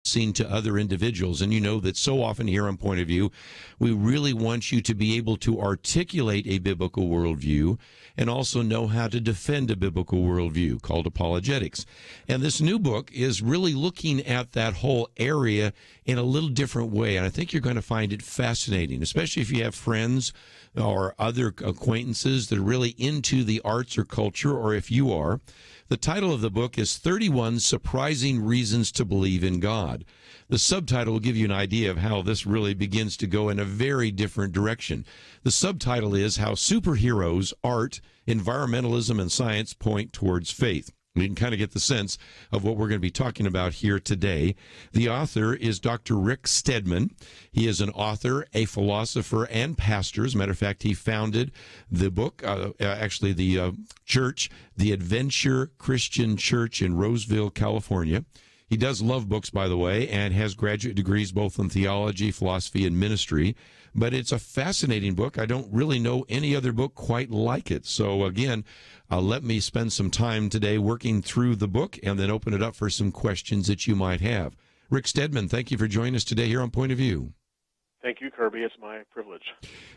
to other individuals. And you know that so often here on Point of View, we really want you to be able to articulate a biblical worldview and also know how to defend a biblical worldview, called apologetics. And this new book is really looking at that whole area in a little different way. And I think you're going to find it fascinating, especially if you have friends or other acquaintances that are really into the arts or culture, or if you are. The title of the book is 31 Surprising Reasons to Believe in God. The subtitle will give you an idea of how this really begins to go in a very different direction. The subtitle is How Superheroes, Art, Environmentalism, and Science Point Towards Faith. You can kind of get the sense of what we're going to be talking about here today. The author is Dr. Rick Stedman. He is an author, a philosopher, and pastor. As a matter of fact, he founded the book, the church, the Adventure Christian Church in Roseville, California. He does love books, by the way, and has graduate degrees both in theology, philosophy, and ministry. But it's a fascinating book. I don't really know any other book quite like it. So, again, let me spend some time today working through the book and then open it up for some questions that you might have. Rick Stedman, thank you for joining us today here on Point of View. Thank you, Kerby. It's my privilege.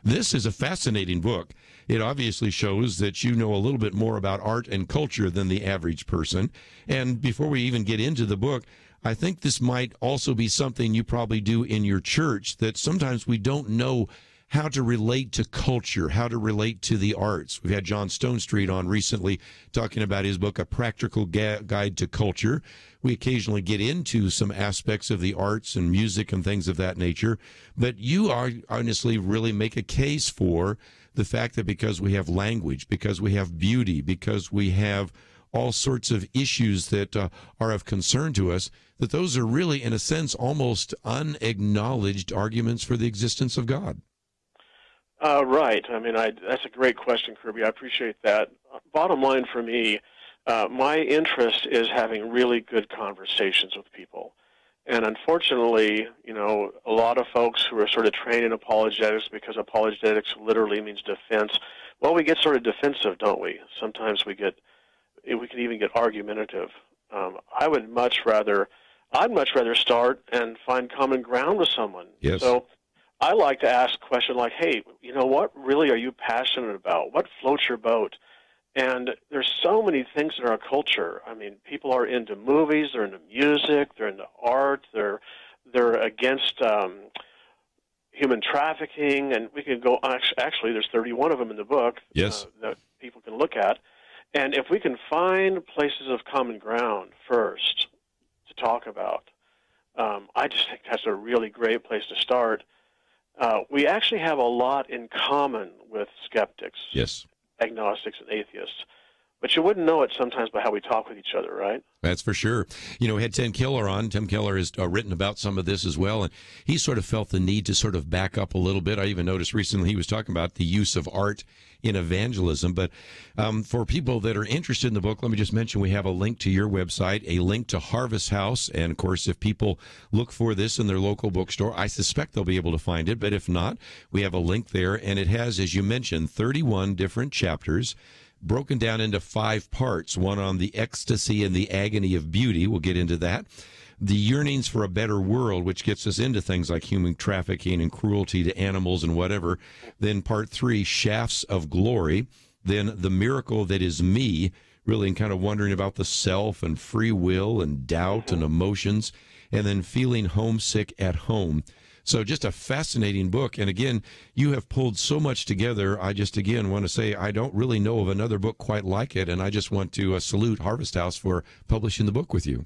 This is a fascinating book. It obviously shows that you know a little bit more about art and culture than the average person. And before we even get into the book, I think this might also be something you probably do in your church, that sometimes we don't know how to relate to culture, how to relate to the arts. We've had John Stonestreet on recently talking about his book, A Practical Guide to Culture. We occasionally get into some aspects of the arts and music and things of that nature. But you are honestly really make a case for the fact that because we have language, because we have beauty, because we have all sorts of issues that are of concern to us, that those are really, in a sense, almost unacknowledged arguments for the existence of God. Right. I mean, that's a great question, Kerby. I appreciate that. Bottom line for me, my interest is having really good conversations with people. And unfortunately, you know, a lot of folks who are sort of trained in apologetics, because apologetics literally means defense, well, we get sort of defensive, don't we? Sometimes we can even get argumentative. I'd much rather start and find common ground with someone. Yes. So I like to ask a question like, hey, you know, what really are you passionate about? What floats your boat? And there's so many things in our culture. I mean, people are into movies, they're into music, they're into art, they're against human trafficking, and we can go, actually, there's 31 of them in the book. Yes. That people can look at. And if we can find places of common ground first to talk about, I just think that's a really great place to start. We actually have a lot in common with skeptics, yes, agnostics, and atheists. But you wouldn't know it sometimes by how we talk with each other, right? That's for sure. You know, we had Tim Keller on. Tim Keller has written about some of this as well, and he sort of felt the need to sort of back up a little bit. I even noticed recently he was talking about the use of art in evangelism. But for people that are interested in the book, let me just mention we have a link to your website, a link to Harvest House. And, of course, if people look for this in their local bookstore, I suspect they'll be able to find it. But if not, we have a link there. And it has, as you mentioned, 31 different chapters, broken down into 5 parts, one on the ecstasy and the agony of beauty. We'll get into that. The yearnings for a better world, which gets us into things like human trafficking and cruelty to animals and whatever. Then part 3, shafts of glory. Then the miracle that is me, really kind of wondering about the self and free will and doubt and emotions. And then feeling homesick at home. So just a fascinating book. And again, you have pulled so much together. I just, again, want to say I don't really know of another book quite like it. And I just want to salute Harvest House for publishing the book with you.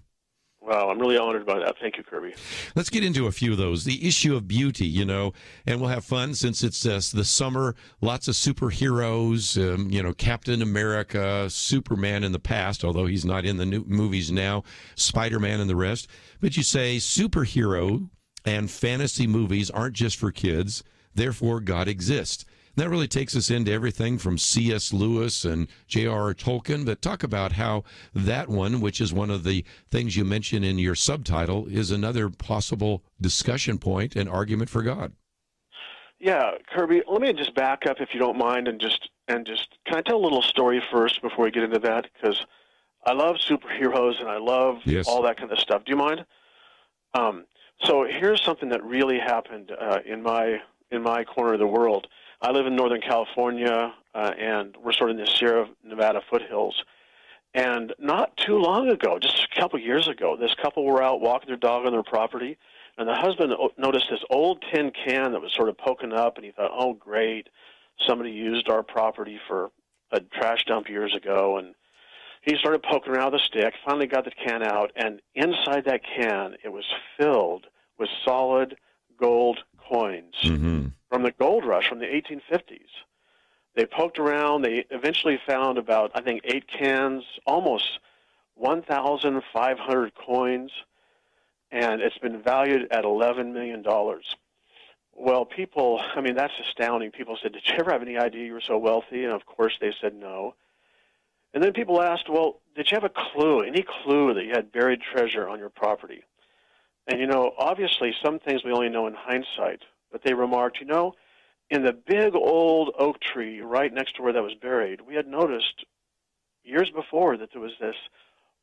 Well, I'm really honored by that. Thank you, Kerby. Let's get into a few of those. The issue of beauty, you know, and we'll have fun since it's the summer. Lots of superheroes, you know, Captain America, Superman in the past, although he's not in the new movies now, Spider-Man and the rest. But you say superhero and fantasy movies aren't just for kids, therefore God exists. And that really takes us into everything from C.S. Lewis and J.R.R. Tolkien, but talk about how that one, which is one of the things you mention in your subtitle, is another possible discussion point and argument for God. Yeah, Kerby, let me just back up if you don't mind and just can I tell a little story first before we get into that? Because I love superheroes and I love all that kind of stuff. Do you mind? So here's something that really happened in my corner of the world. I live in Northern California, and we're sort of in the Sierra Nevada foothills. And not too long ago, just a couple years ago, this couple were out walking their dog on their property, and the husband noticed this old tin can that was sort of poking up, and he thought, oh, great, somebody used our property for a trash dump years ago, and he started poking around with a stick, finally got the can out, and inside that can, it was filled with solid gold coins from the gold rush from the 1850s. They poked around. They eventually found about, I think, 8 cans, almost 1,500 coins, and it's been valued at $11 million. Well, people, I mean, that's astounding. People said, did you ever have any idea you were so wealthy? And, of course, they said no. And then people asked, well, did you have a clue, any clue that you had buried treasure on your property? And, you know, obviously some things we only know in hindsight, but they remarked, you know, in the big old oak tree right next to where that was buried, we had noticed years before that there was this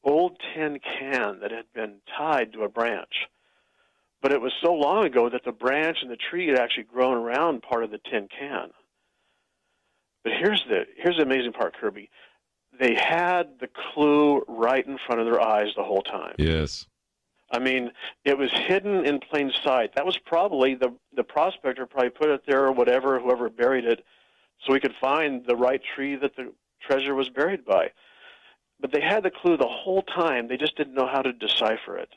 old tin can that had been tied to a branch. But it was so long ago that the branch and the tree had actually grown around part of the tin can. But here's the amazing part, Kerby. They had the clue right in front of their eyes the whole time. Yes. I mean, it was hidden in plain sight. That was probably the prospector probably put it there or whatever, whoever buried it, so he could find the right tree that the treasure was buried by. But they had the clue the whole time. They just didn't know how to decipher it.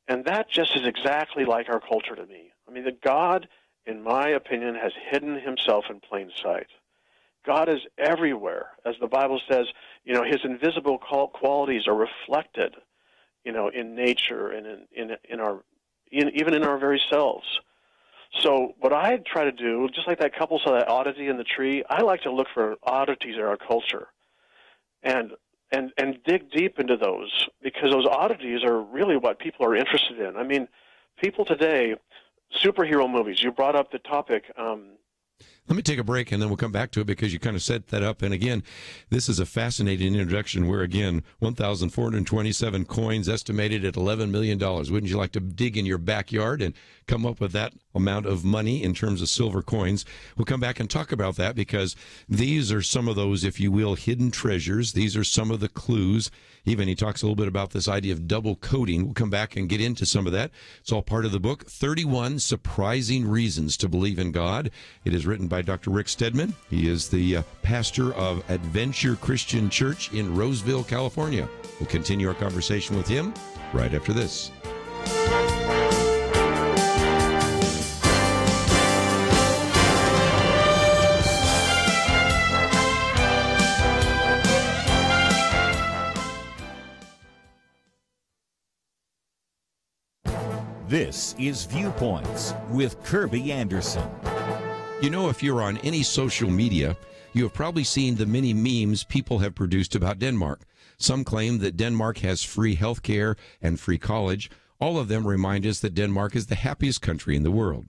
And that just is exactly like our culture to me. I mean, that God, in my opinion, has hidden himself in plain sight. God is everywhere. As the Bible says, you know, his invisible qualities are reflected, you know, in nature and even in our very selves. So what I try to do, just like that couple saw that oddity in the tree, I like to look for oddities in our culture and dig deep into those, because those oddities are really what people are interested in. I mean, people today, superhero movies, you brought up the topic. Let me take a break, and then we'll come back to it, because you kind of set that up. And again, this is a fascinating introduction where, again, 1,427 coins estimated at $11 million. Wouldn't you like to dig in your backyard and come up with that amount of money in terms of silver coins? We'll come back and talk about that, because these are some of those, if you will, hidden treasures. These are some of the clues. Even he talks a little bit about this idea of double coding. We'll come back and get into some of that. It's all part of the book, 31 Surprising Reasons to Believe in God. It is written by Dr. Rick Stedman. He is the pastor of Adventure Christian Church in Roseville, California. We'll continue our conversation with him right after this. This is Viewpoints with Kerby Anderson. You know, if you're on any social media, you have probably seen the many memes people have produced about Denmark. Some claim that Denmark has free health care and free college. All of them remind us that Denmark is the happiest country in the world.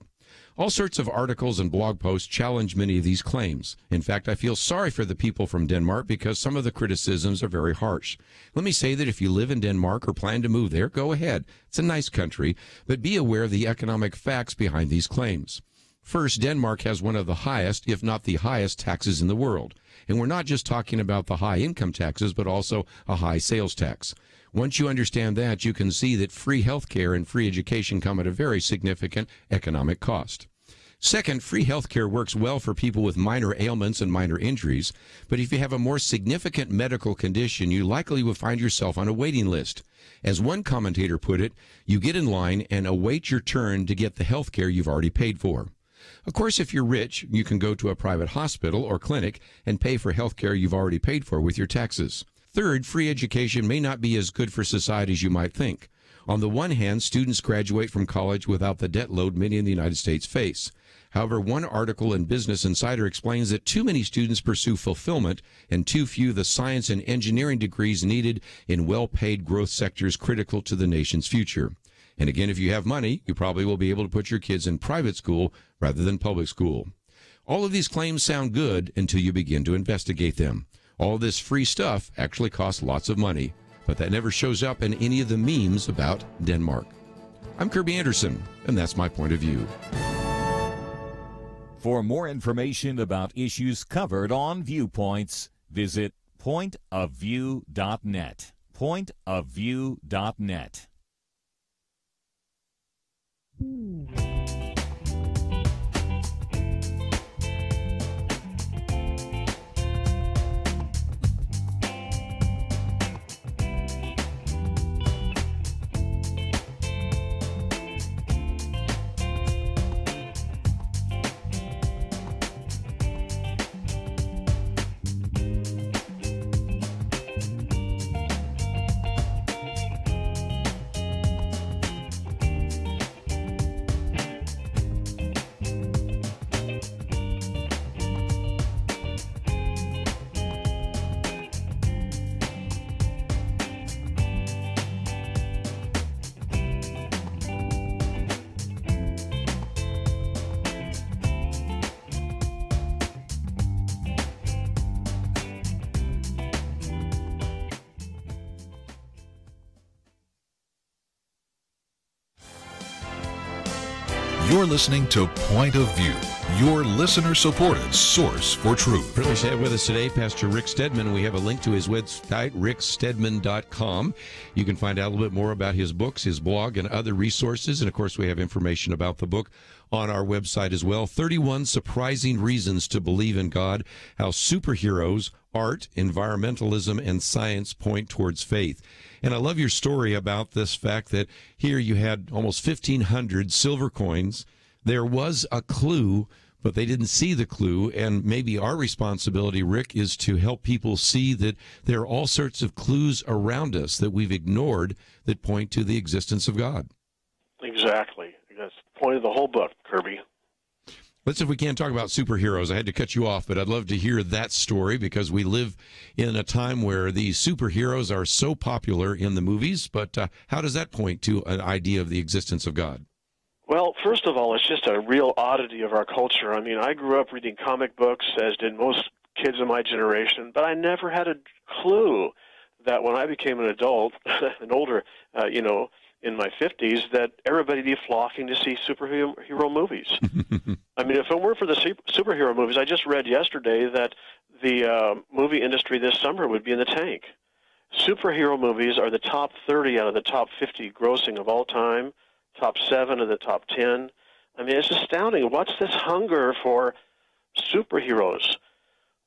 All sorts of articles and blog posts challenge many of these claims. In fact, I feel sorry for the people from Denmark, because some of the criticisms are very harsh. Let me say that if you live in Denmark or plan to move there, go ahead. It's a nice country, but be aware of the economic facts behind these claims. First, Denmark has one of the highest, if not the highest, taxes in the world. And we're not just talking about the high income taxes, but also a high sales tax. Once you understand that, you can see that free health care and free education come at a very significant economic cost. Second, free health care works well for people with minor ailments and minor injuries, but if you have a more significant medical condition, you likely will find yourself on a waiting list. As one commentator put it, you get in line and await your turn to get the health care you've already paid for. Of course, if you're rich, you can go to a private hospital or clinic and pay for health care you've already paid for with your taxes. Third, free education may not be as good for society as you might think. On the one hand, students graduate from college without the debt load many in the United States face. However, one article in Business Insider explains that too many students pursue fulfillment and too few the science and engineering degrees needed in well-paid growth sectors critical to the nation's future. And again, if you have money, you probably will be able to put your kids in private school rather than public school. All of these claims sound good until you begin to investigate them. All this free stuff actually costs lots of money, but that never shows up in any of the memes about Denmark. I'm Kerby Anderson, and that's my point of view. For more information about issues covered on Viewpoints, visit pointofview.net. Pointofview.net. You're listening to Point of View, your listener-supported source for truth. Privileged to have with us today Pastor Rick Stedman. We have a link to his website, rickstedman.com. You can find out a little bit more about his books, his blog, and other resources. And, of course, we have information about the book on our website as well. 31 Surprising Reasons to Believe in God, How Superheroes, Art, Environmentalism, and Science Point Towards Faith. And I love your story about this fact that here you had almost 1,500 silver coins. There was a clue, but they didn't see the clue. And maybe our responsibility, Rick, is to help people see that there are all sorts of clues around us that we've ignored that point to the existence of God. Exactly. That's the point of the whole book, Kerby. Let's see if we can talk about superheroes. I had to cut you off, but I'd love to hear that story because we live in a time where these superheroes are so popular in the movies. But how does that point to an idea of the existence of God? Well, first of all, it's just a real oddity of our culture. I mean, I grew up reading comic books, as did most kids of my generation, but I never had a clue that when I became an adult and older, in my 50s, that everybody would be flocking to see superhero movies. I mean, if it weren't for the superhero movies, I just read yesterday that the movie industry this summer would be in the tank. Superhero movies are the top 30 out of the top 50 grossing of all time, top 7 of the top 10. I mean, it's astounding. What's this hunger for superheroes?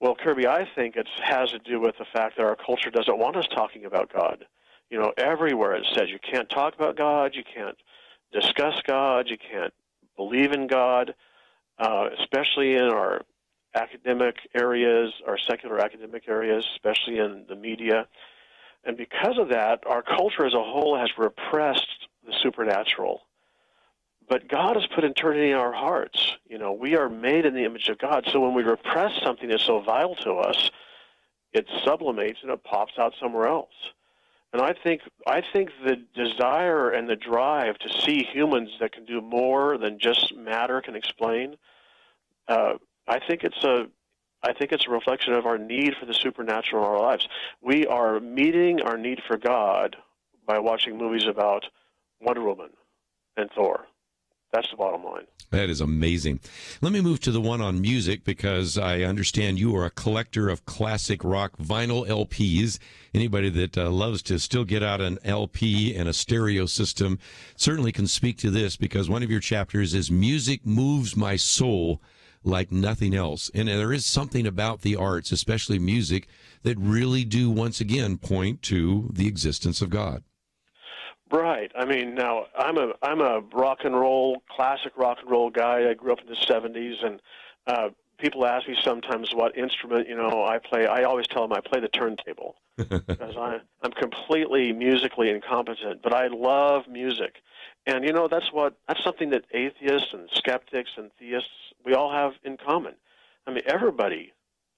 Well, Kerby, I think it has to do with the fact that our culture doesn't want us talking about God. You know, everywhere it says you can't talk about God, you can't discuss God, you can't believe in God, especially in our academic areas, our secular academic areas, especially in the media. And because of that, our culture as a whole has repressed the supernatural. But God has put eternity in our hearts. You know, we are made in the image of God, so when we repress something that's so vital to us, it sublimates and it pops out somewhere else. And I think the desire and the drive to see humans that can do more than just matter can explain. I think it's a reflection of our need for the supernatural in our lives. We are meeting our need for God by watching movies about Wonder Woman and Thor. That's the bottom line. That is amazing. Let me move to the one on music because I understand you are a collector of classic rock vinyl LPs. Anybody that loves to still get out an LP and a stereo system certainly can speak to this because one of your chapters is Music Moves My Soul Like Nothing Else. And there is something about the arts, especially music, that really do once again point to the existence of God. Right. I mean, now I'm a rock and roll, classic rock and roll guy. I grew up in the '70s, and people ask me sometimes what instrument I play. I always tell them I play the turntable because I'm completely musically incompetent. But I love music, and that's something that atheists and skeptics and theists we all have in common. I mean, everybody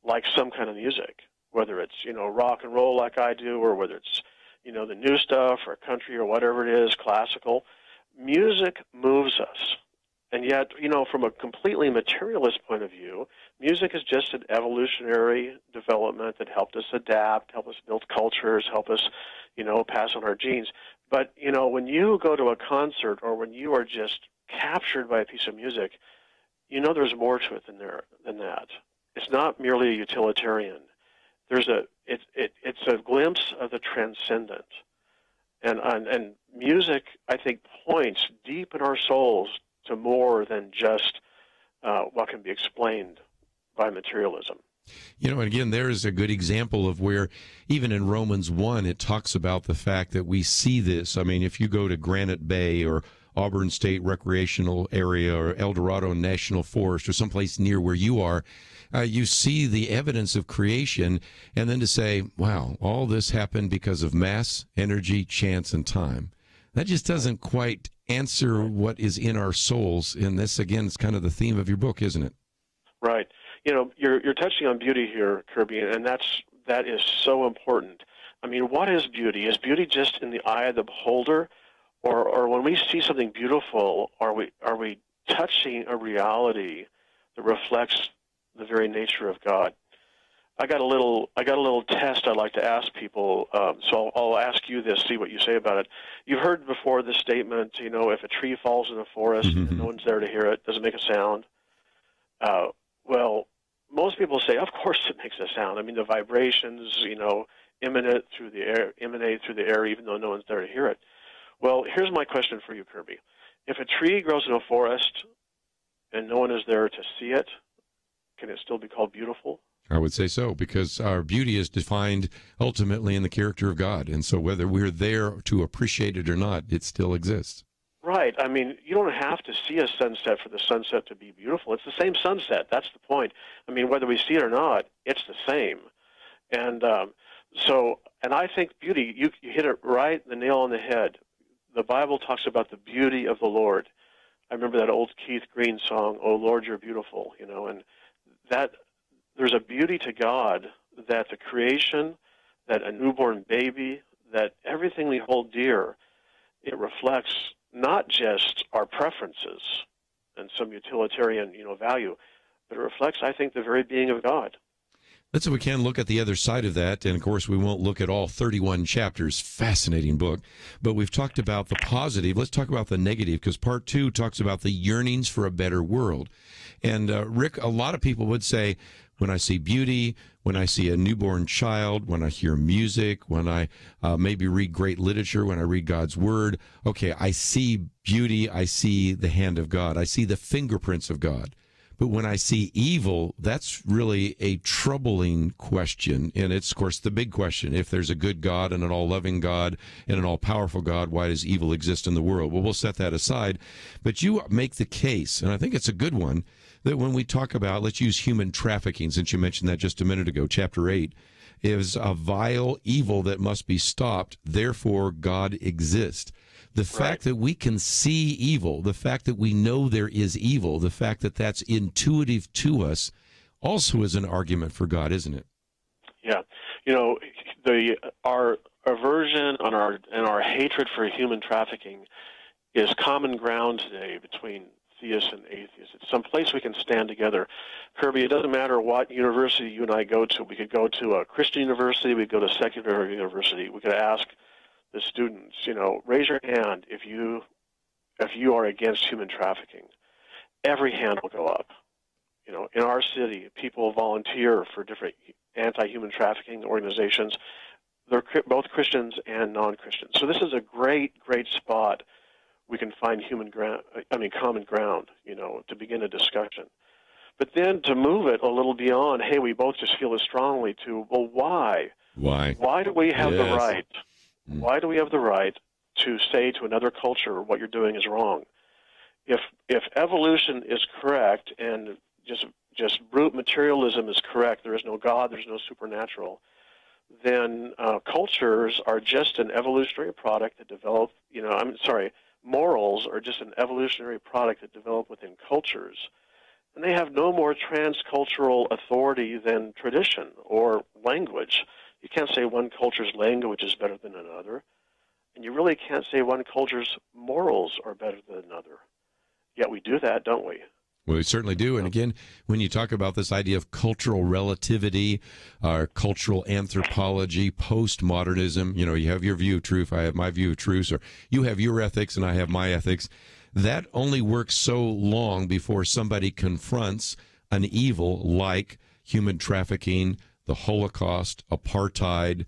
likes some kind of music, whether it's rock and roll like I do, or whether it's the new stuff or country or whatever it is, classical. Music moves us. And yet, from a completely materialist point of view, music is just an evolutionary development that helped us adapt, help us build cultures, help us, pass on our genes. But, you know, when you go to a concert or when you are just captured by a piece of music, you know there's more to it than that. It's not merely a utilitarian. It's a glimpse of the transcendent. And music, I think, points deep in our souls to more than just what can be explained by materialism. You know, and again, there is a good example of where, even in Romans 1, it talks about the fact that we see this. I mean, if you go to Granite Bay or Auburn State Recreational Area or El Dorado National Forest or someplace near where you are, you see the evidence of creation, and then to say, wow, all this happened because of mass, energy, chance, and time. That just doesn't quite answer what is in our souls. And this, again, is kind of the theme of your book, isn't it? Right. You know, you're touching on beauty here, Kerby, and that is so important. I mean, what is beauty? Is beauty just in the eye of the beholder, or when we see something beautiful, are we touching a reality that reflects the very nature of God? I got a little test I'd like to ask people. So I'll ask you this, see what you say about it. You've heard before this statement, you know, if a tree falls in the forest and no one's there to hear it, does it make a sound? Well, most people say, of course it makes a sound. I mean, the vibrations, you know, emanate through the air, even though no one's there to hear it. Well, here's my question for you, Kerby. If a tree grows in a forest and no one is there to see it, can it still be called beautiful? I would say so, because our beauty is defined ultimately in the character of God. And so whether we're there to appreciate it or not, it still exists. Right. I mean, you don't have to see a sunset for the sunset to be beautiful. It's the same sunset. That's the point. I mean, whether we see it or not, it's the same. And and I think beauty, you hit it right, the nail on the head. The Bible talks about the beauty of the Lord. I remember that old Keith Green song, "Oh Lord, You're Beautiful," you know, and that there's a beauty to God that the creation, that a newborn baby, that everything we hold dear, it reflects not just our preferences and some utilitarian, you know, value, but it reflects, I think, the very being of God. Let's, if we can, look at the other side of that. And, of course, we won't look at all 31 chapters. Fascinating book. But we've talked about the positive. Let's talk about the negative, because part 2 talks about the yearnings for a better world. And, Rick, a lot of people would say, when I see beauty, when I see a newborn child, when I hear music, when I maybe read great literature, when I read God's Word, okay, I see beauty, I see the hand of God, I see the fingerprints of God. But when I see evil, that's really a troubling question. And it's, of course, the big question. If there's a good God and an all-loving God and an all-powerful God, why does evil exist in the world? Well, we'll set that aside. But you make the case, and I think it's a good one, that when we talk about, let's use human trafficking, since you mentioned that just a minute ago, chapter 8, is a vile evil that must be stopped, therefore God exists. The fact that we can see evil, the fact that we know there is evil, the fact that that's intuitive to us also is an argument for God, isn't it? Yeah. You know, our aversion and our hatred for human trafficking is common ground today between theists and atheists. It's some place we can stand together. Kerby, it doesn't matter what university you and I go to. We could go to a Christian university, we could go to a secular university. We could ask the students, you know, raise your hand if you are against human trafficking. Every hand will go up. You know, in our city, people volunteer for different anti-human trafficking organizations. They're both Christians and non-Christians. So this is a great, great spot we can find common ground, you know, to begin a discussion. But then to move it a little beyond, hey, we both just feel as strongly to, well, why? Why? Why do we have the Yes. right? Why do we have the right to say to another culture what you're doing is wrong? If evolution is correct and just brute materialism is correct, there is no God, there's no supernatural, then cultures are just an evolutionary product that develop, morals are just an evolutionary product that develop within cultures. And they have no more transcultural authority than tradition or language. You can't say one culture's language is better than another. And you really can't say one culture's morals are better than another. Yet we do that, don't we? Well, we certainly do. And again, when you talk about this idea of cultural relativity, cultural anthropology, postmodernism, you have your view of truth, I have my view of truth, or you have your ethics and I have my ethics. That only works so long before somebody confronts an evil like human trafficking, the Holocaust, apartheid,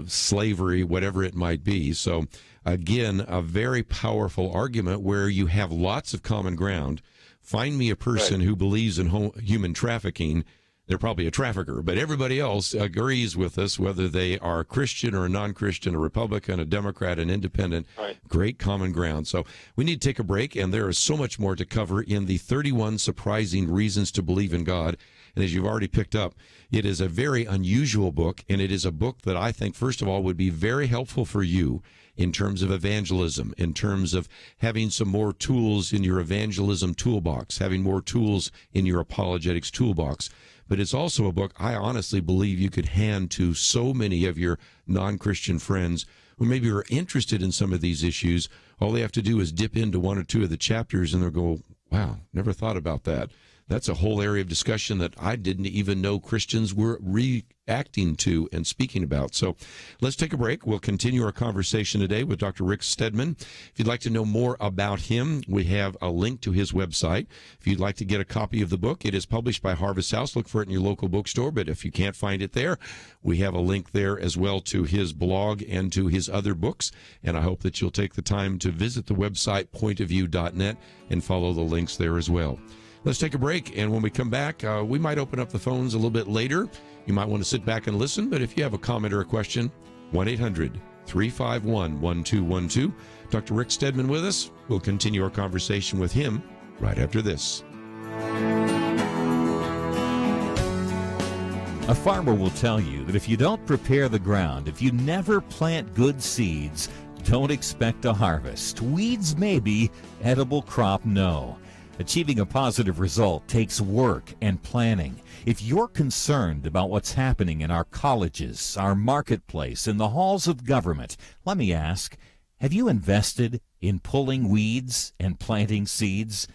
slavery, whatever it might be. So, again, a very powerful argument where you have lots of common ground. Find me a person who believes in human trafficking. They're probably a trafficker, but everybody else agrees with us, whether they are Christian or a non-Christian, a Republican, a Democrat, an independent. Right. Great common ground. So we need to take a break, and there is so much more to cover in the 31 Surprising Reasons to Believe in God. And as you've already picked up, it is a very unusual book, and it is a book that I think, first of all, would be very helpful for you in terms of evangelism, in terms of having some more tools in your evangelism toolbox, having more tools in your apologetics toolbox. But it's also a book I honestly believe you could hand to so many of your non-Christian friends who maybe are interested in some of these issues. All they have to do is dip into one or two of the chapters and they'll go, wow, never thought about that. That's a whole area of discussion that I didn't even know Christians were reacting to and speaking about. So let's take a break. We'll continue our conversation today with Dr. Rick Stedman. If you'd like to know more about him, we have a link to his website. If you'd like to get a copy of the book, it is published by Harvest House. Look for it in your local bookstore, but if you can't find it there, we have a link there as well to his blog and to his other books. And I hope that you'll take the time to visit the website, pointofview.net, and follow the links there as well. Let's take a break, and when we come back, we might open up the phones a little bit later. You might want to sit back and listen, but if you have a comment or a question, 1-800-351-1212. Dr. Rick Stedman with us. We'll continue our conversation with him right after this. A farmer will tell you that if you don't prepare the ground, if you never plant good seeds, don't expect a harvest. Weeds maybe, edible crop no. Achieving a positive result takes work and planning. If you're concerned about what's happening in our colleges, our marketplace, in the halls of government, let me ask, have you invested in pulling weeds and planting seeds?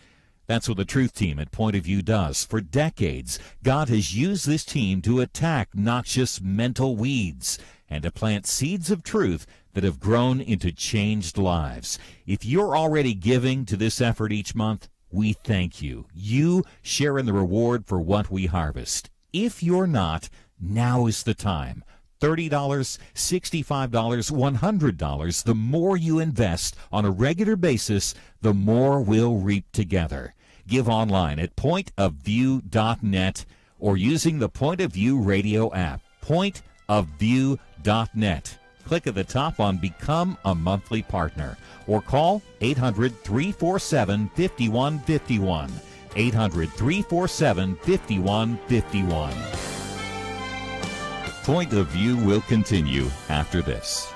That's what the Truth Team at Point of View does. For decades, God has used this team to attack noxious mental weeds and to plant seeds of truth that have grown into changed lives. If you're already giving to this effort each month, we thank you. You share in the reward for what we harvest. If you're not, now is the time. $30, $65, $100. The more you invest on a regular basis, the more we'll reap together. Give online at pointofview.net or using the Point of View radio app, pointofview.net. Click at the top on Become a Monthly Partner or call 800-347-5151. 800-347-5151. Point of View will continue after this.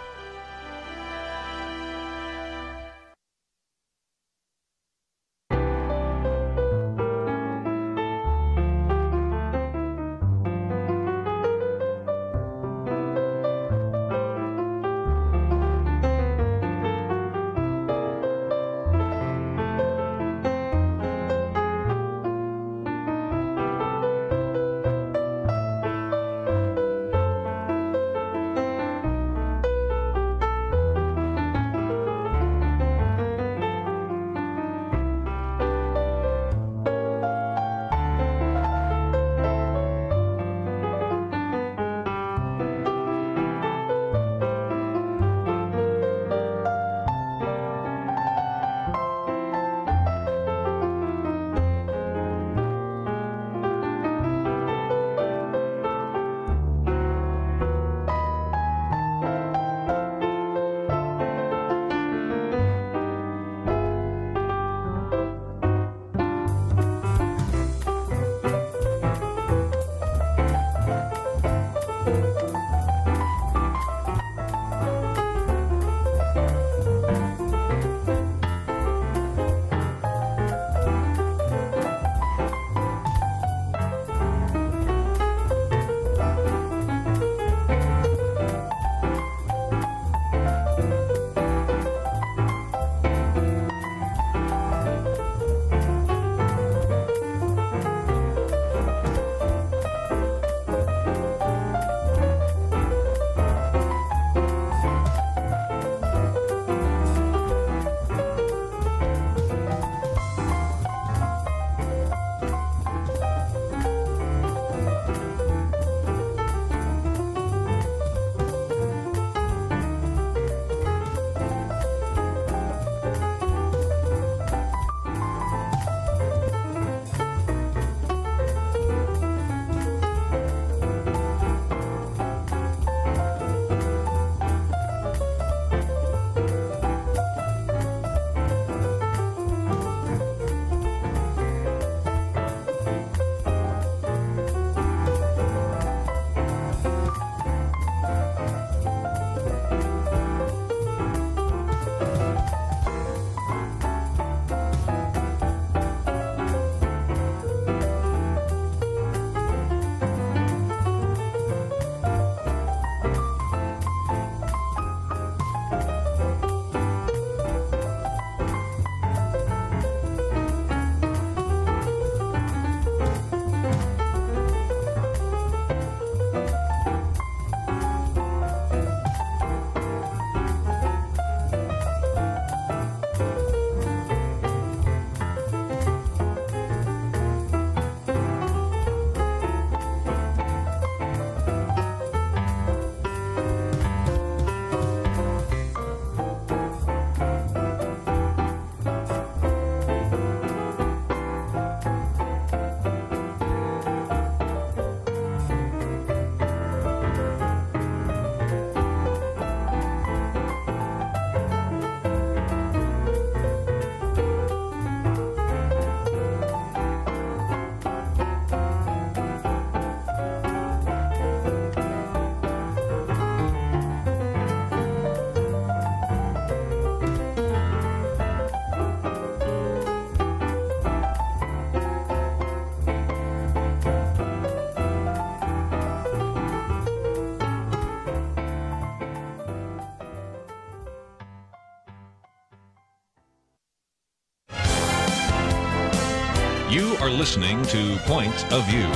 You are listening to Point of View.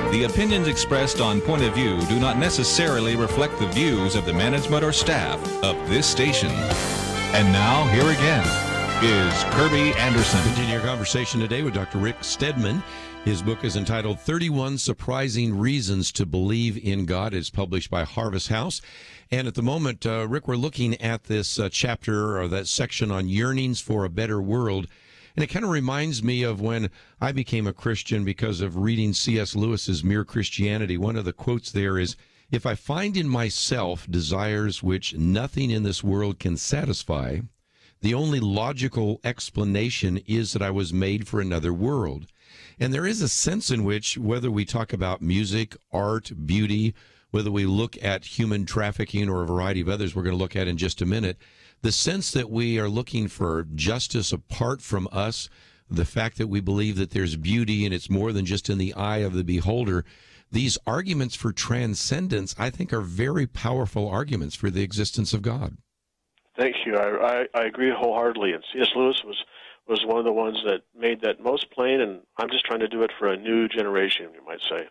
The opinions expressed on Point of View do not necessarily reflect the views of the management or staff of this station. And now, here again is Kerby Anderson. Continue our conversation today with Dr. Rick Stedman. His book is entitled 31 Surprising Reasons to Believe in God. It's published by Harvest House. And at the moment, Rick, we're looking at this chapter or that section on yearnings for a better world. And it kind of reminds me of when I became a Christian because of reading C.S. Lewis's Mere Christianity. One of the quotes there is, "If I find in myself desires which nothing in this world can satisfy, the only logical explanation is that I was made for another world." And there is a sense in which, whether we talk about music, art, beauty, whether we look at human trafficking or a variety of others we're going to look at in just a minute, the sense that we are looking for justice apart from us, the fact that we believe that there's beauty and it's more than just in the eye of the beholder, these arguments for transcendence, I think, are very powerful arguments for the existence of God. Thank you. I agree wholeheartedly. And C.S. Lewis was one of the ones that made that most plain, and I'm just trying to do it for a new generation, you might say.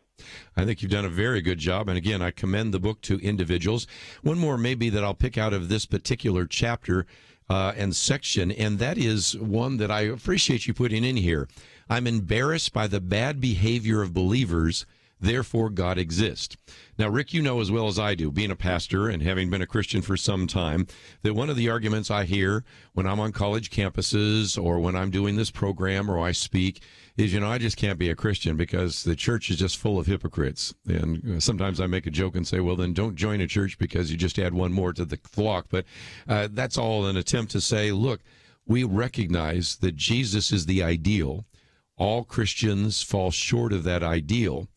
I think you've done a very good job, and again, I commend the book to individuals. One more maybe that I'll pick out of this particular chapter and section, and that is one that I appreciate you putting in here. I'm embarrassed by the bad behavior of believers, therefore God exists. Now, Rick, you know as well as I do, being a pastor and having been a Christian for some time, that one of the arguments I hear when I'm on college campuses or when I'm doing this program or I speak is, I just can't be a Christian because the church is just full of hypocrites. And sometimes I make a joke and say, well, then don't join a church because you just add one more to the flock. But that's all an attempt to say, look, we recognize that Jesus is the ideal. All Christians fall short of that ideal.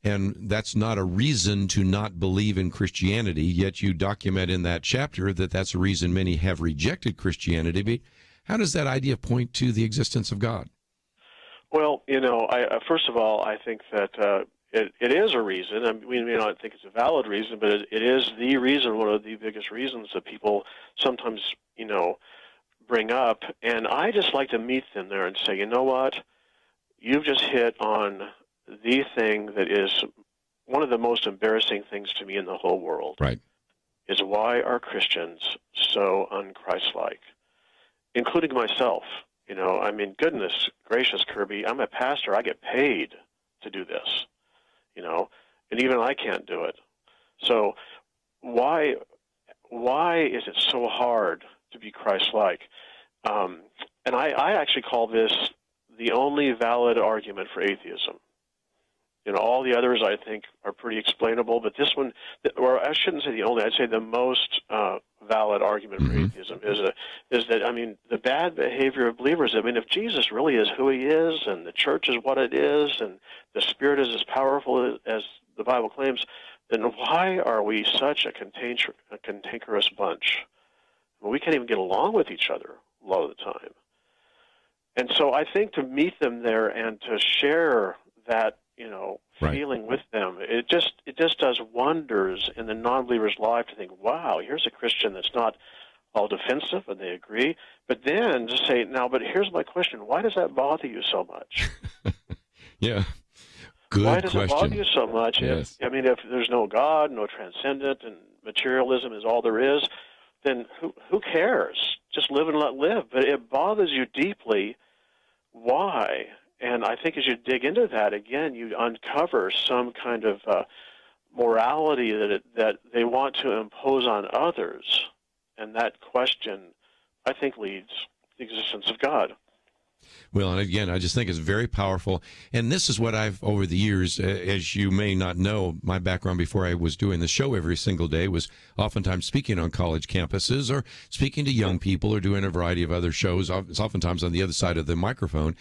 And that's not a reason to not believe in Christianity, yet you document in that chapter that that's a reason many have rejected Christianity. But how does that idea point to the existence of God? Well, first of all, I think that it is a reason. I mean, we may not think it's a valid reason, but it is the reason, one of the biggest reasons that people sometimes, bring up. And I just like to meet them there and say, you know what? You've just hit on the thing that is one of the most embarrassing things to me in the whole world. Right. Is why are Christians so un-Christ-like, including myself? Goodness gracious, Kerby, I'm a pastor. I get paid to do this, and even I can't do it. So why is it so hard to be Christ-like? And I actually call this the only valid argument for atheism. All the others I think are pretty explainable, but this one, or I shouldn't say the only, I'd say the most valid argument for atheism is that, the bad behavior of believers. If Jesus really is who he is, and the church is what it is, and the Spirit is as powerful as the Bible claims, then why are we such a cantankerous bunch? Well, we can't even get along with each other a lot of the time. And so I think to meet them there and to share that, feeling with them, it just does wonders in the non-believer's life to think, wow, here's a Christian that's not all defensive, and they agree. But then to say, but here's my question, why does that bother you so much? Yeah, good Why does question. it bother you so much? Yes. If there's no God, no transcendent, and materialism is all there is, then who cares? Just live and let live. But it bothers you deeply. Why? And I think as you dig into that, again, you uncover some kind of morality that they want to impose on others. And that question, I think, leads to the existence of God. Well, and again, I just think it's very powerful. And this is what I've, over the years, as you may not know, my background before I was doing the show every single day was oftentimes speaking on college campuses or speaking to young people or doing a variety of other shows, oftentimes on the other side of the microphone.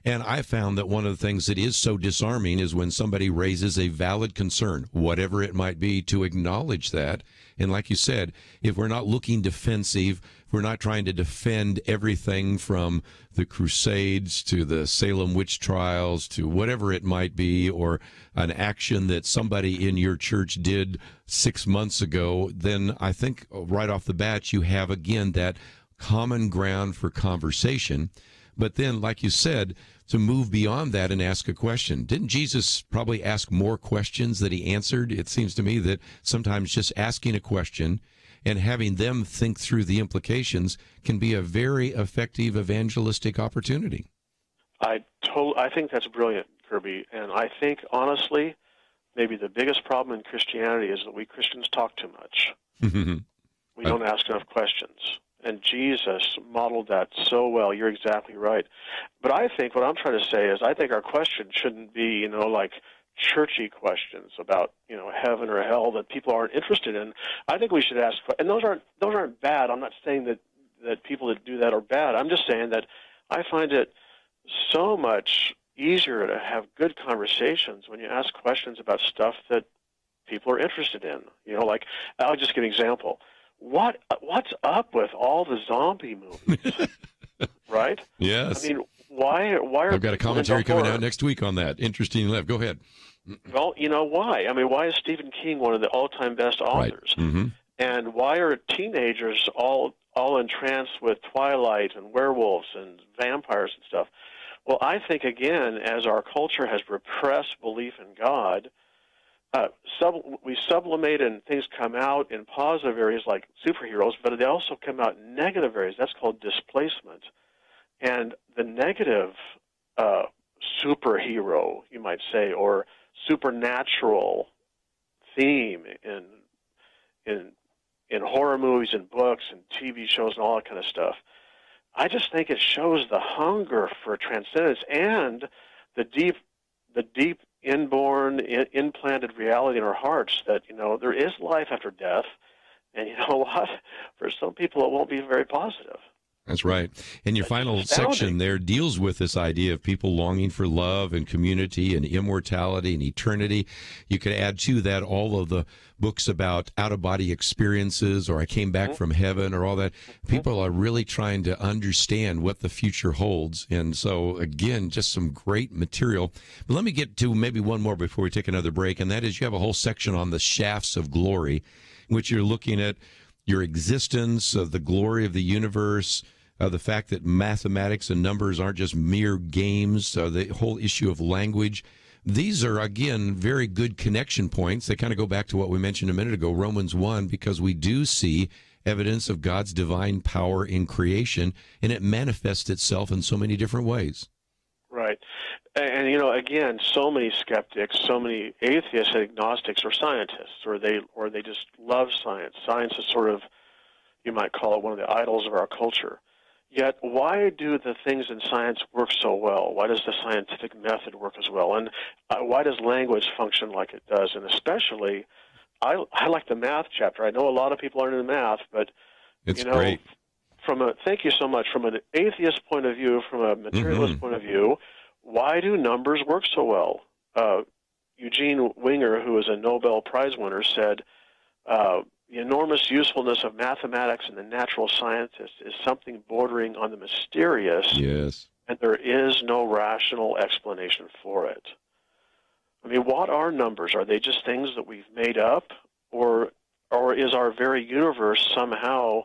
And I found that one of the things that is so disarming is when somebody raises a valid concern, whatever it might be, to acknowledge that. And like you said, if we're not looking defensive, if we're not trying to defend everything from the Crusades to the Salem witch trials to whatever it might be, or an action that somebody in your church did 6 months ago, then I think right off the bat you have, again, that common ground for conversation. But then, like you said, to move beyond that and ask a question. Didn't Jesus probably ask more questions that he answered? It seems to me that sometimes just asking a question and having them think through the implications can be a very effective evangelistic opportunity. I think that's brilliant, Kerby. And I think, honestly, maybe the biggest problem in Christianity is that we Christians talk too much. We don't ask enough questions. And Jesus modeled that so well. You're exactly right. But I think what I'm trying to say is I think our question shouldn't be, like churchy questions about, heaven or hell that people aren't interested in. I think we should ask, and those aren't bad. I'm not saying that people that do that are bad. I'm just saying that I find it so much easier to have good conversations when you ask questions about stuff that people are interested in. Like, I'll just give an example. What's up with all the zombie movies? Right? Yes. I mean, why are I've got a commentary coming out next week on that. Interesting left. Go ahead. Well, why? I mean, why is Stephen King one of the all-time best authors? Right. Mm-hmm. And why are teenagers all entranced with Twilight and werewolves and vampires and stuff? Well, I think, again, as our culture has repressed belief in God, we sublimate and things come out in positive areas like superheroes, but they also come out in negative areas. That's called displacement. And the negative superhero, you might say, or supernatural theme in horror movies and books and TV shows and all that kind of stuff, I just think it shows the hunger for transcendence and the deep inborn, implanted reality in our hearts that, there is life after death. And you know what? For some people, it won't be very positive. That's right. And your final section there deals with this idea of people longing for love and community and immortality and eternity. You could add to that all of the books about out-of-body experiences, or I came back from heaven, or all that. People are really trying to understand what the future holds. And so, again, just some great material. But let me get to maybe one more before we take another break, and that is you have a whole section on the shafts of glory, in which you're looking at your existence, of the glory of the universe, the fact that mathematics and numbers aren't just mere games, the whole issue of language. These are, again, very good connection points. They kind of go back to what we mentioned a minute ago, Romans 1, because we do see evidence of God's divine power in creation, and it manifests itself in so many different ways. Right. And, again, so many skeptics, so many atheists and agnostics are scientists, or they just love science. Science is sort of, you might call it, one of the idols of our culture. Yet, why do the things in science work so well? Why does the scientific method work as well? And why does language function like it does? And especially, I like the math chapter. I know a lot of people aren't into math, but, it's great. Thank you so much. From an atheist point of view, from a materialist point of view, why do numbers work so well? Eugene Winger, who is a Nobel Prize winner, said, the enormous usefulness of mathematics and the natural sciences is something bordering on the mysterious, yes, and there is no rational explanation for it. I mean, what are numbers? Are they just things that we've made up, or is our very universe somehow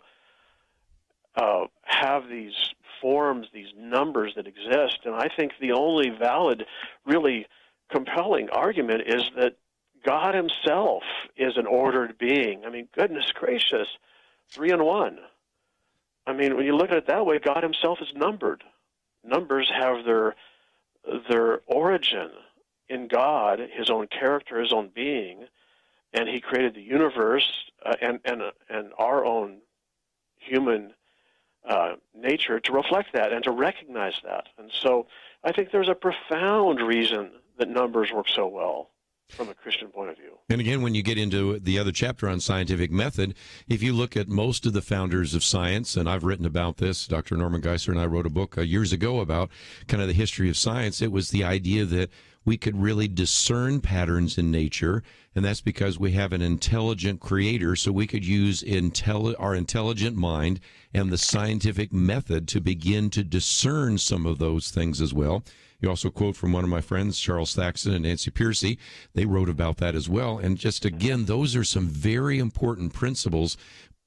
have these forms, these numbers that exist? And I think the only valid, really compelling argument is that God himself is an ordered being. I mean, goodness gracious, 3 in 1. I mean, when you look at it that way, God himself is numbered. Numbers have their origin in God, his own character, his own being, and he created the universe and our own human nature to reflect that and to recognize that. And so I think there's a profound reason that numbers work so well from a Christian point of view. And again, when you get into the other chapter on scientific method, if you look at most of the founders of science, and I've written about this, Dr. Norman Geisler and I wrote a book years ago about kind of the history of science, it was the idea that we could really discern patterns in nature, and that's because we have an intelligent creator, so we could use our intelligent mind and the scientific method to begin to discern some of those things as well. You also quote from one of my friends, Charles Thaxton and Nancy Piercy. They wrote about that as well. And just, again, those are some very important principles.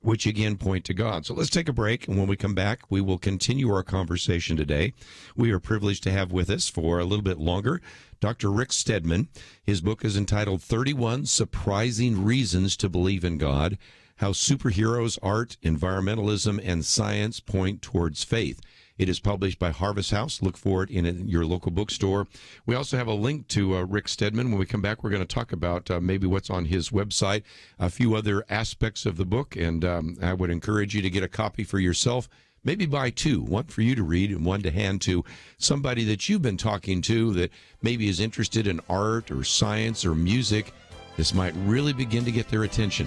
which again point to God. So let's take a break, and when we come back, we will continue our conversation today. We are privileged to have with us for a little bit longer Dr. Rick Stedman. His book is entitled 31 Surprising Reasons to Believe in God, How Superheroes, Art, Environmentalism, and Science Point Towards Faith. It is published by Harvest House. Look for it in your local bookstore. We also have a link to Rick Stedman. When we come back, we're going to talk about maybe what's on his website, a few other aspects of the book, and I would encourage you to get a copy for yourself. Maybe buy two, one for you to read and one to hand to somebody that you've been talking to that maybe is interested in art or science or music. This might really begin to get their attention.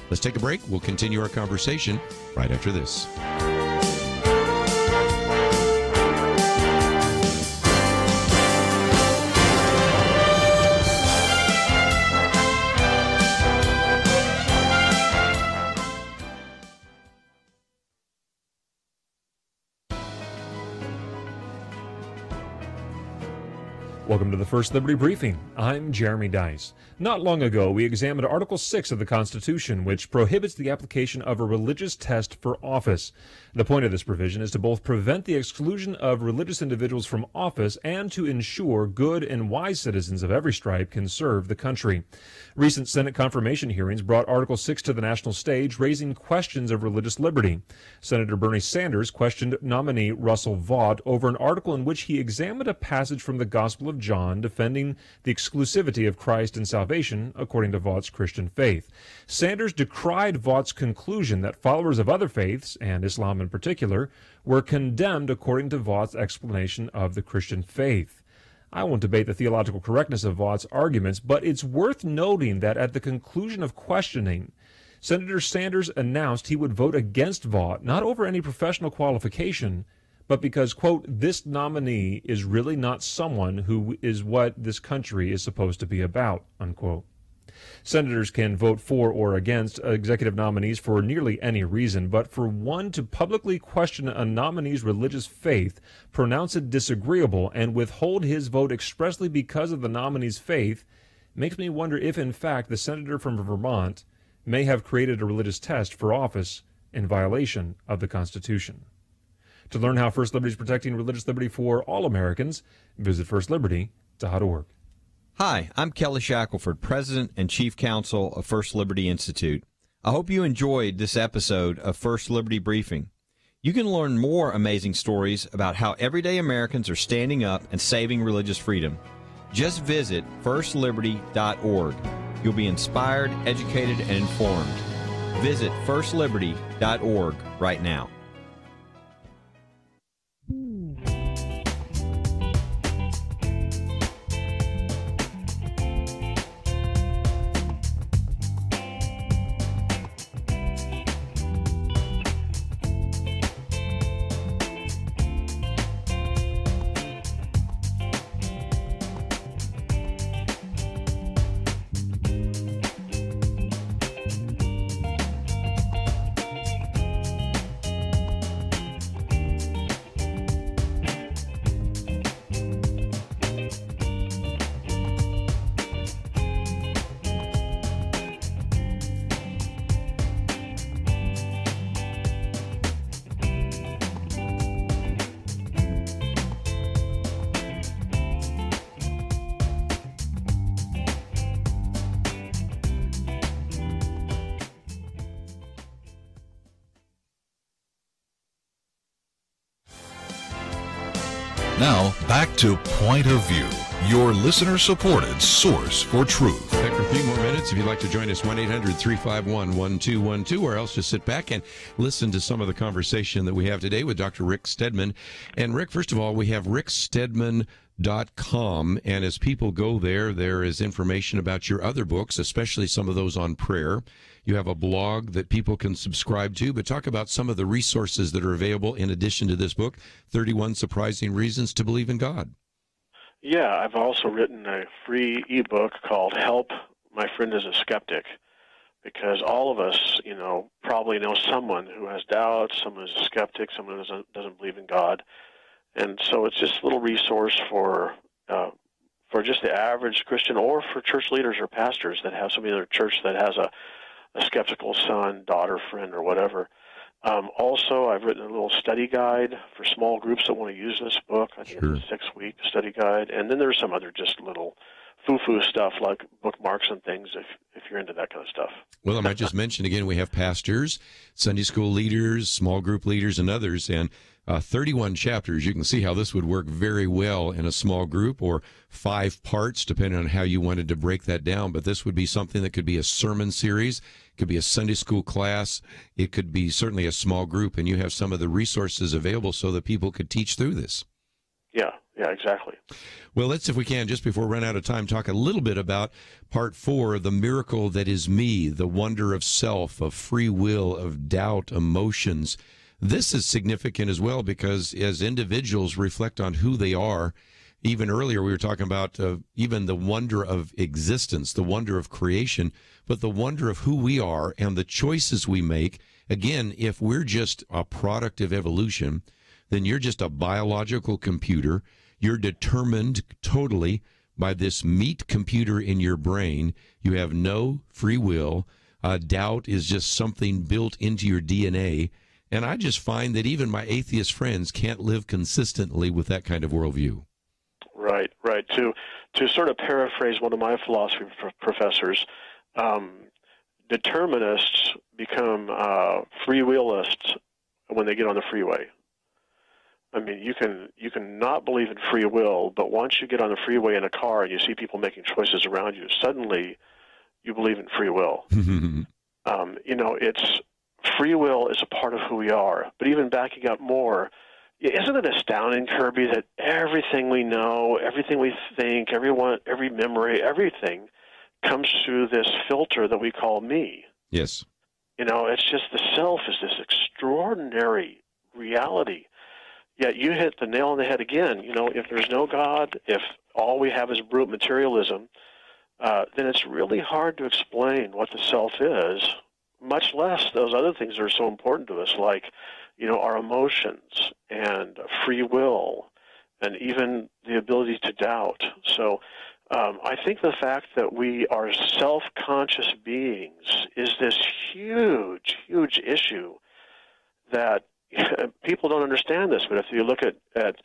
Let's take a break. We'll continue our conversation right after this. Welcome to the First Liberty Briefing. I'm Jeremy Dice. Not long ago, we examined Article 6 of the Constitution, which prohibits the application of a religious test for office. The point of this provision is to both prevent the exclusion of religious individuals from office and to ensure good and wise citizens of every stripe can serve the country. Recent Senate confirmation hearings brought Article 6 to the national stage, raising questions of religious liberty. Senator Bernie Sanders questioned nominee Russell Vought over an article in which he examined a passage from the Gospel of John defending the exclusivity of Christ in salvation according to Vaught's Christian faith. Sanders decried Vaught's conclusion that followers of other faiths, and Islam in particular, were condemned according to Vaught's explanation of the Christian faith. I won't debate the theological correctness of Vaught's arguments, but it's worth noting that at the conclusion of questioning, Senator Sanders announced he would vote against Vaught, not over any professional qualification, but because, quote, this nominee is really not someone who is what this country is supposed to be about, unquote. Senators can vote for or against executive nominees for nearly any reason, but for one to publicly question a nominee's religious faith, pronounce it disagreeable, and withhold his vote expressly because of the nominee's faith makes me wonder if, in fact, the senator from Vermont may have created a religious test for office in violation of the Constitution. To learn how First Liberty is protecting religious liberty for all Americans, visit firstliberty.org. Hi, I'm Kelly Shackelford, President and Chief Counsel of First Liberty Institute. I hope you enjoyed this episode of First Liberty Briefing. You can learn more amazing stories about how everyday Americans are standing up and saving religious freedom. Just visit firstliberty.org. You'll be inspired, educated, and informed. Visit firstliberty.org right now. Now, back to Point of View, your listener-supported source for truth. Back for a few more minutes. If you'd like to join us, 1-800-351-1212, or else just sit back and listen to some of the conversation that we have today with Dr. Rick Stedman. And Rick, first of all, we have rickstedman.com, and as people go there, there is information about your other books, especially some of those on prayer. You have a blog that people can subscribe to, but talk about some of the resources that are available in addition to this book, 31 Surprising Reasons to Believe in God. Yeah, I've also written a free ebook called Help, My Friend is a Skeptic, because all of us, probably know someone who has doubts, someone who's a skeptic, someone who doesn't believe in God. And so it's just a little resource for just the average Christian or for church leaders or pastors that have somebody in their church that has a a skeptical son, daughter, friend, or whatever. Also, I've written a little study guide for small groups that want to use this book. I think it's a 6-week study guide. And then there's some other just little foo-foo stuff like bookmarks and things if you're into that kind of stuff. Well, I might just mention again, we have pastors, Sunday school leaders, small group leaders, and others, and 31 chapters. You can see how this would work very well in a small group or 5 parts, depending on how you wanted to break that down. But this would be something that could be a sermon series, could be a Sunday school class, it could be certainly a small group, and you have some of the resources available so that people could teach through this. Yeah, exactly. Well, let's, if we can, just before we run out of time, talk a little bit about part 4, the miracle that is me, the wonder of self, of free will, of doubt, emotions. This is significant as well because as individuals reflect on who they are, even earlier we were talking about even the wonder of existence, the wonder of creation, but the wonder of who we are and the choices we make. Again, if we're just a product of evolution, then you're just a biological computer. You're determined totally by this meat computer in your brain. You have no free will. Doubt is just something built into your DNA. And I just find that even my atheist friends can't live consistently with that kind of worldview. Right. To sort of paraphrase one of my philosophy professors, determinists become free willists when they get on the freeway. I mean, you can not believe in free will, but once you get on the freeway in a car and you see people making choices around you, suddenly you believe in free will. It's free will is a part of who we are. But even backing up more, isn't it astounding, Kerby, that everything we know, everything we think, every memory, everything comes through this filter that we call me? Yes. It's just the self is this extraordinary reality. Yet you hit the nail on the head again. If there's no God, if all we have is brute materialism, then it's really hard to explain what the self is, much less those other things that are so important to us, like, our emotions and free will and even the ability to doubt. So I think the fact that we are self-conscious beings is this huge, huge issue that people don't understand this, but if you look at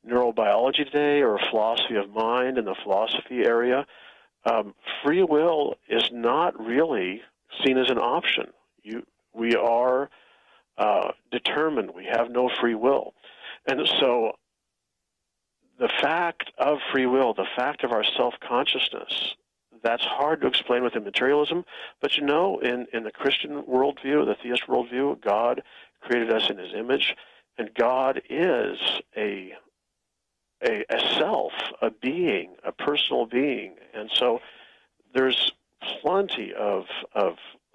neurobiology today or philosophy of mind in the philosophy area, free will is not really seen as an option. We are determined. We have no free will. And so the fact of free will, the fact of our self-consciousness, that's hard to explain within materialism. But in the Christian worldview, the theist worldview, God created us in his image, and God is a self, a being, a personal being. And so there's plenty of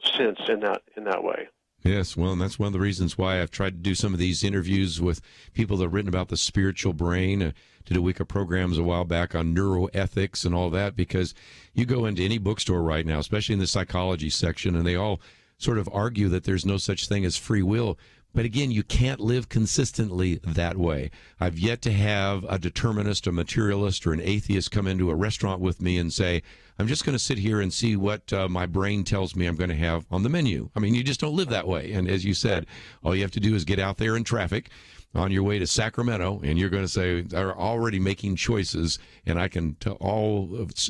sense in that way. Yes, well, and that's one of the reasons why I've tried to do some of these interviews with people that have written about the spiritual brain. Did a week of programs a while back on neuroethics and all that, because you go into any bookstore right now, especially in the psychology section, and they all sort of argue that there's no such thing as free will. But again, you can't live consistently that way. I've yet to have a determinist, a materialist, or an atheist come into a restaurant with me and say, I'm just going to sit here and see what my brain tells me I'm going to have on the menu. I mean, you just don't live that way. And as you said, all you have to do is get out there in traffic on your way to Sacramento, and you're going to say, they're already making choices, and I can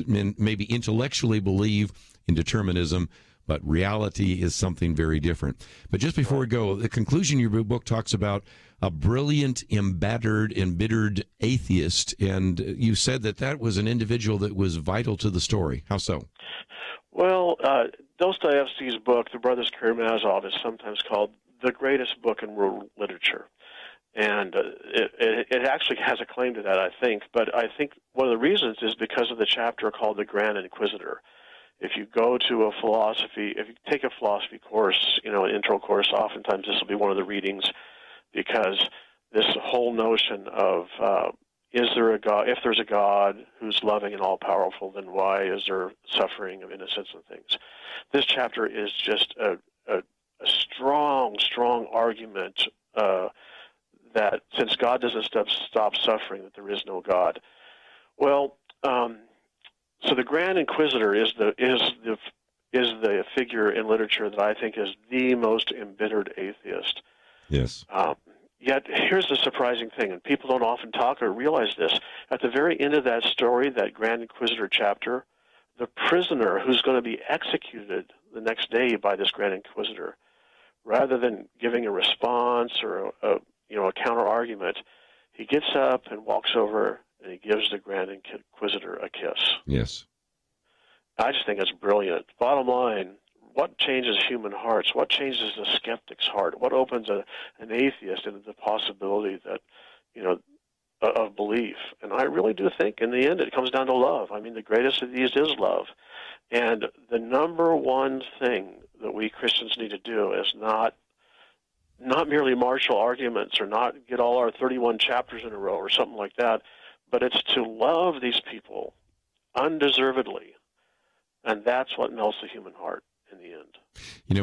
maybe intellectually believe in determinism, but reality is something very different. But just before we go, the conclusion of your book talks about a brilliant, embittered atheist, and you said that was an individual that was vital to the story. How so? Well, Dostoevsky's book, The Brothers Karamazov, is sometimes called the greatest book in world literature. And it actually has a claim to that, I think. But I think one of the reasons is because of the chapter called The Grand Inquisitor. If you go to if you take a philosophy course, an intro course, oftentimes this will be one of the readings, because this whole notion of is there a God? If there's a God who's loving and all-powerful, then why is there suffering of innocence and things? This chapter is just a strong, strong argument that since God doesn't stop suffering, that there is no God. Well, so the Grand Inquisitor is the is the figure in literature that I think is the most embittered atheist. Yes. Yet, here's the surprising thing, and people don't often talk or realize this. At the very end of that story, that Grand Inquisitor chapter, the prisoner who's going to be executed the next day by this Grand Inquisitor, rather than giving a response or a counter argument, he gets up and walks over and he gives the Grand Inquisitor a kiss. Yes. I just think it's brilliant. Bottom line, what changes human hearts? What changes the skeptic's heart? What opens an atheist into the possibility that, of belief? And I really do think in the end it comes down to love. I mean, the greatest of these is love. And the number one thing that we Christians need to do is not merely martial arguments or not get all our 31 chapters in a row or something like that, but it's to love these people undeservedly. And that's what melts the human heart in the end.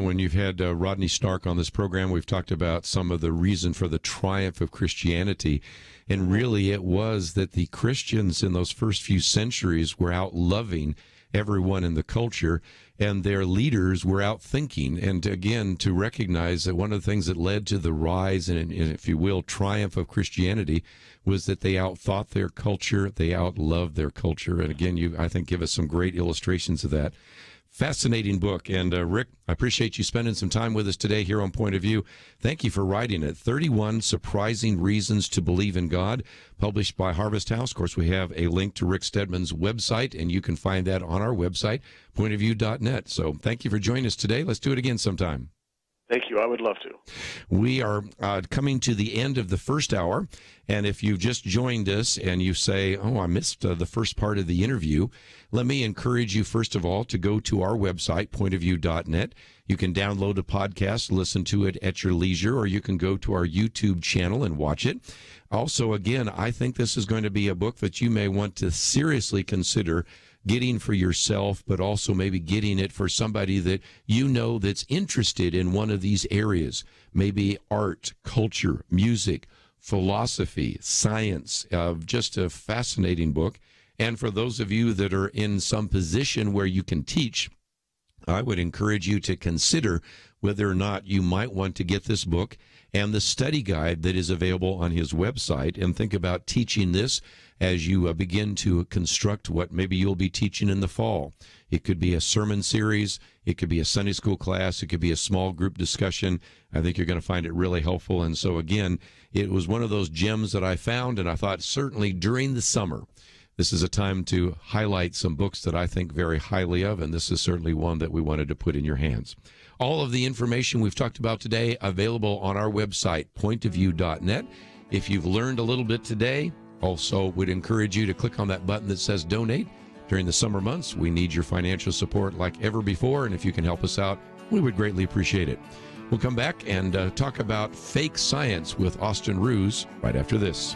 When you've had Rodney Stark on this program, we've talked about some of the reason for the triumph of Christianity. And really it was that the Christians in those first few centuries were out loving everyone in the culture, and their leaders were out thinking. And again, to recognize that one of the things that led to the rise and, if you will, triumph of Christianity was that they outthought their culture, they outloved their culture. And again, you, I think, give us some great illustrations of that. Fascinating book. And Rick, I appreciate you spending some time with us today here on Point of View. Thank you for writing it. 31 Surprising Reasons to Believe in God, published by Harvest House. Of course, we have a link to Rick Stedman's website, and you can find that on our website, pointofview.net. So thank you for joining us today. Let's do it again sometime. Thank you. I would love to. We are coming to the end of the first hour, and if you've just joined us and you say, oh, I missed the first part of the interview, let me encourage you, first of all, to go to our website, pointofview.net. You can download a podcast, listen to it at your leisure, or you can go to our YouTube channel and watch it. Also, again, I think this is going to be a book that you may want to seriously consider getting for yourself, but also maybe getting it for somebody that you know that's interested in one of these areas, maybe art, culture, music, philosophy, science. Just a fascinating book. And for those of you that are in some position where you can teach, I would encourage you to consider whether or not you might want to get this book and the study guide that is available on his website, and think about teaching this as you begin to construct what maybe you'll be teaching in the fall. It could be a sermon series, it could be a Sunday school class, it could be a small group discussion. I think you're going to find it really helpful. And so again, it was one of those gems that I found, and I thought certainly during the summer, this is a time to highlight some books that I think very highly of, and this is certainly one that we wanted to put in your hands. All of the information we've talked about today available on our website, pointofview.net. If you've learned a little bit today, also would encourage you to click on that button that says donate. During the summer months, we need your financial support like ever before, and if you can help us out, we would greatly appreciate it. We'll come back and talk about fake science with Austin Ruse right after this.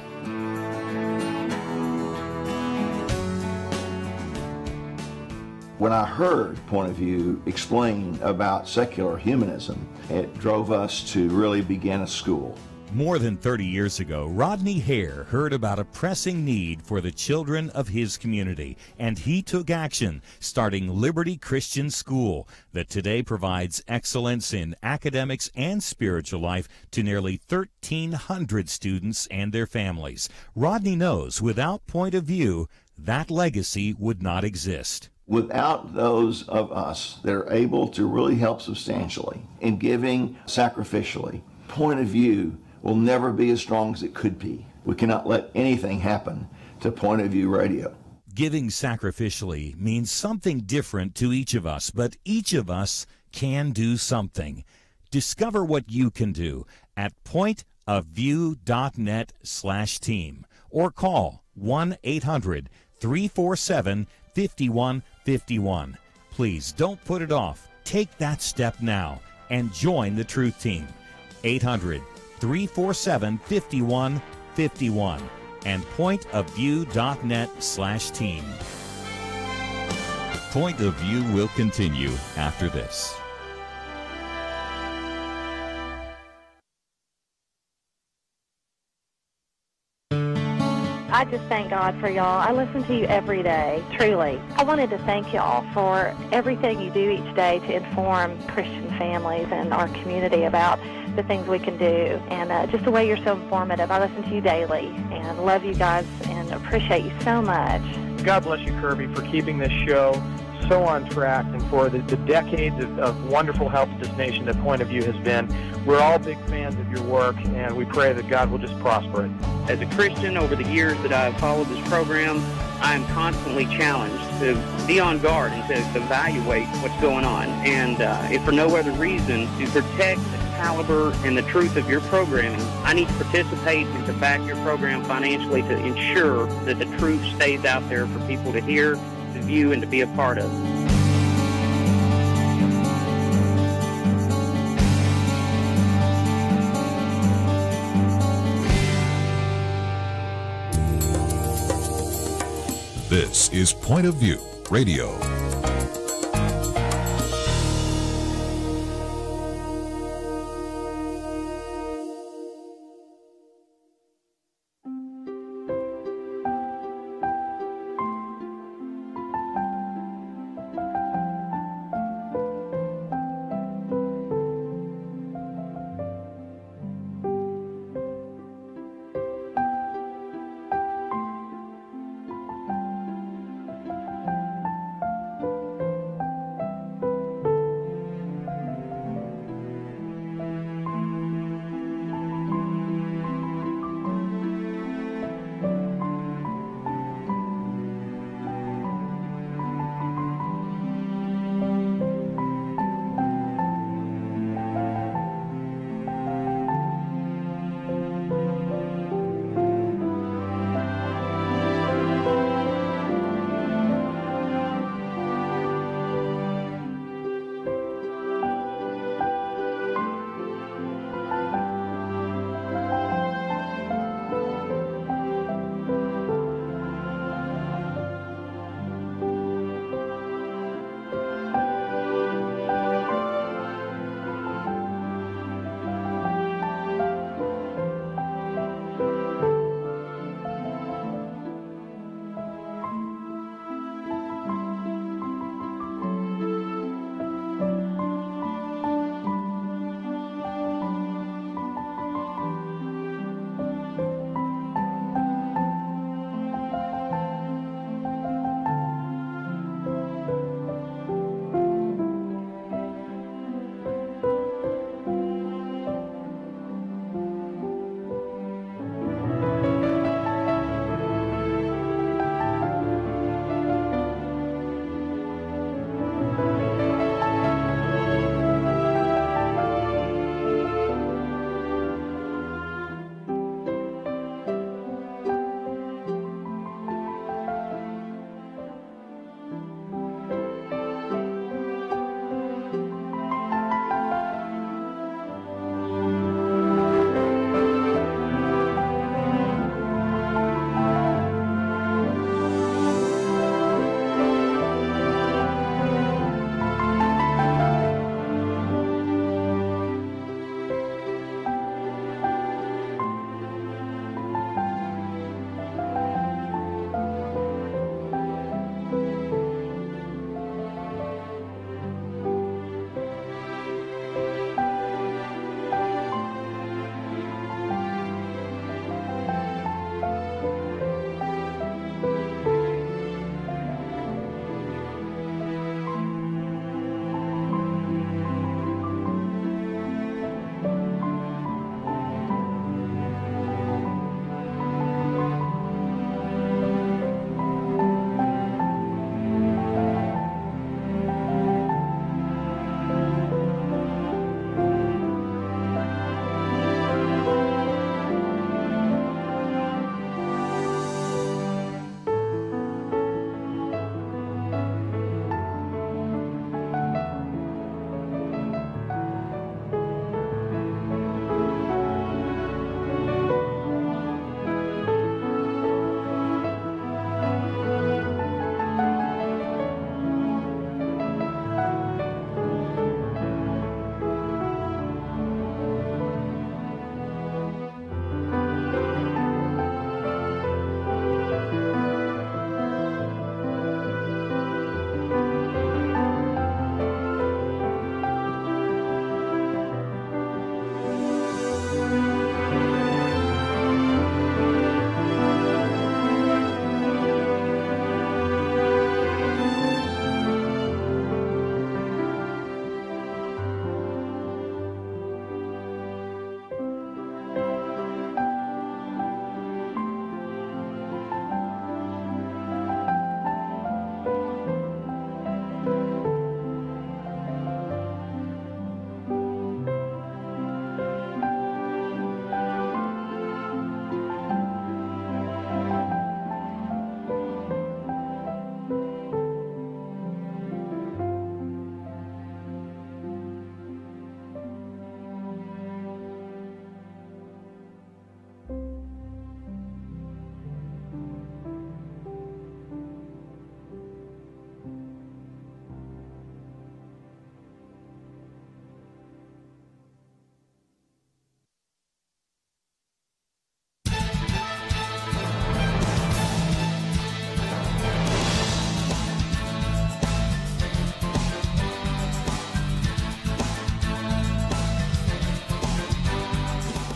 When I heard Point of View explain about secular humanism, it drove us to really begin a school. More than 30 years ago, Rodney Hare heard about a pressing need for the children of his community, and he took action, starting Liberty Christian School, that today provides excellence in academics and spiritual life to nearly 1,300 students and their families. Rodney knows without Point of View, that legacy would not exist. Without those of us that are able to really help substantially in giving sacrificially, Point of View will never be as strong as it could be. We cannot let anything happen to Point of View Radio. Giving sacrificially means something different to each of us, but each of us can do something. Discover what you can do at pointofview.net/team or call 1-800-347-5151. Please don't put it off. Take that step now and join the Truth Team. 800-347-5151 and pointofview.net/team. Point of View will continue after this. I just thank God for y'all. I listen to you every day, truly. I wanted to thank y'all for everything you do each day to inform Christian families and our community about the things we can do, and just the way you're so informative. I listen to you daily and love you guys and appreciate you so much. God bless you, Kerby, for keeping this show so on track and for the decades of wonderful help to this nation that Point of View has been. We're all big fans of your work, and we pray that God will just prosper it. As a Christian, over the years that I've followed this program, I am constantly challenged to be on guard and to evaluate what's going on. And if for no other reason, to protect the caliber and the truth of your programming, I need to participate and to back your program financially to ensure that the truth stays out there for people to hear, to view, and to be a part of. This is Point of View Radio.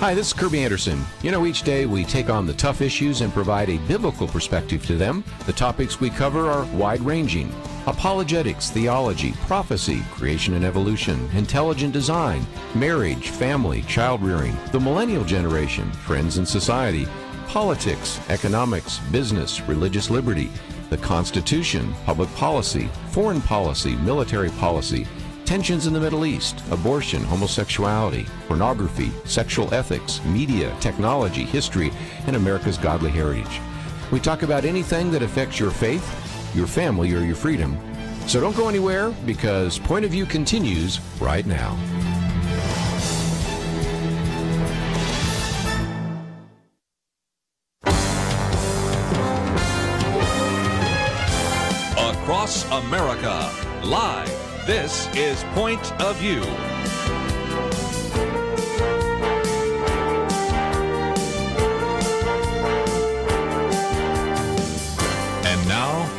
Hi, this is Kerby Anderson. You know, each day we take on the tough issues and provide a biblical perspective to them. The topics we cover are wide-ranging: apologetics, theology, prophecy, creation and evolution, intelligent design, marriage, family, child-rearing, the millennial generation, trends in society, politics, economics, business, religious liberty, the Constitution, public policy, foreign policy, military policy, tensions in the Middle East, abortion, homosexuality, pornography, sexual ethics, media, technology, history, and America's godly heritage. We talk about anything that affects your faith, your family, or your freedom. So don't go anywhere, because Point of View continues right now. Across America, live. This is Point of View. And now,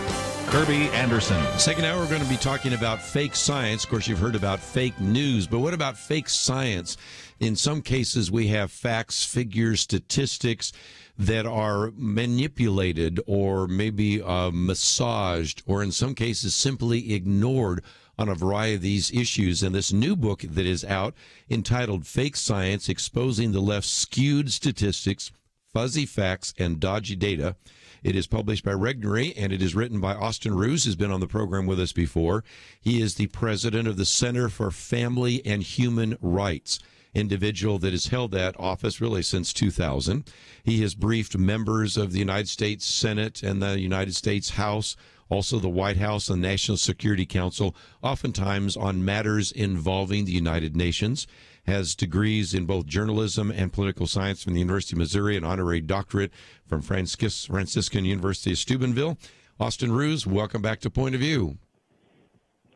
Kerby Anderson. Second hour, we're going to be talking about fake science. Of course, you've heard about fake news, but what about fake science? In some cases, we have facts, figures, statistics that are manipulated or maybe massaged, or in some cases simply ignored on a variety of these issues. And this new book that is out, entitled Fake Science, Exposing the Left's Skewed Statistics, Fuzzy Facts, and Dodgy Data. It is published by Regnery, and it is written by Austin Ruse, who's been on the program with us before. He is the president of the Center for Family and Human Rights, individual that has held that office really since 2000. He has briefed members of the United States Senate and the United States House, also the White House and National Security Council, oftentimes on matters involving the United Nations. Has degrees in both journalism and political science from the University of Missouri, an honorary doctorate from Franciscan University of Steubenville. Austin Ruse, welcome back to Point of View.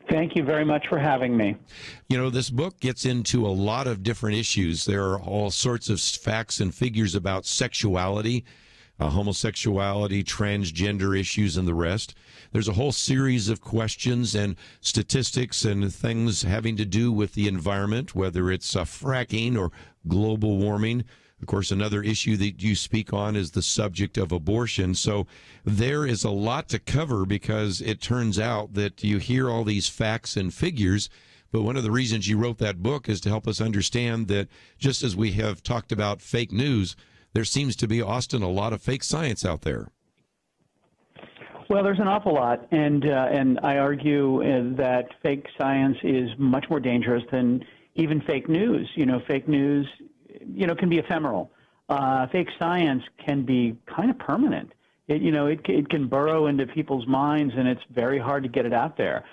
Thank you very much for having me. You know, this book gets into a lot of different issues. There are all sorts of facts and figures about sexuality, homosexuality, transgender issues, and the rest. There's a whole series of questions and statistics and things having to do with the environment, whether it's fracking or global warming. Of course, another issue that you speak on is the subject of abortion. So there is a lot to cover, because it turns out that you hear all these facts and figures, but one of the reasons you wrote that book is to help us understand that, just as we have talked about fake news, there seems to be, Austin, a lot of fake science out there. Well, there's an awful lot, and I argue that fake science is much more dangerous than even fake news. You know, fake news, can be ephemeral. Fake science can be kind of permanent. It can burrow into people's minds, and it's very hard to get it out there.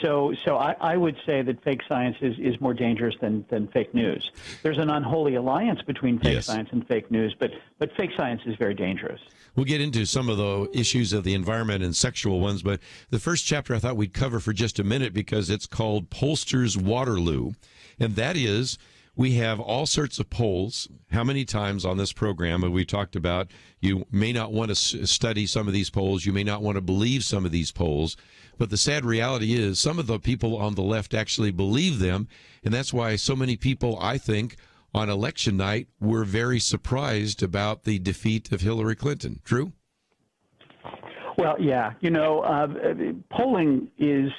So I would say that fake science is more dangerous than fake news. There's an unholy alliance between fake science and fake news, but fake science is very dangerous. We'll get into some of the issues of the environment and sexual ones, but the first chapter I thought we'd cover for just a minute, because it's called Pollster's Waterloo, and that is, we have all sorts of polls. How many times on this program have we talked about, you may not want to study some of these polls, you may not want to believe some of these polls, but the sad reality is some of the people on the left actually believe them, and that's why so many people, I think, on election night were very surprised about the defeat of Hillary Clinton. True? Well, yeah. Polling is...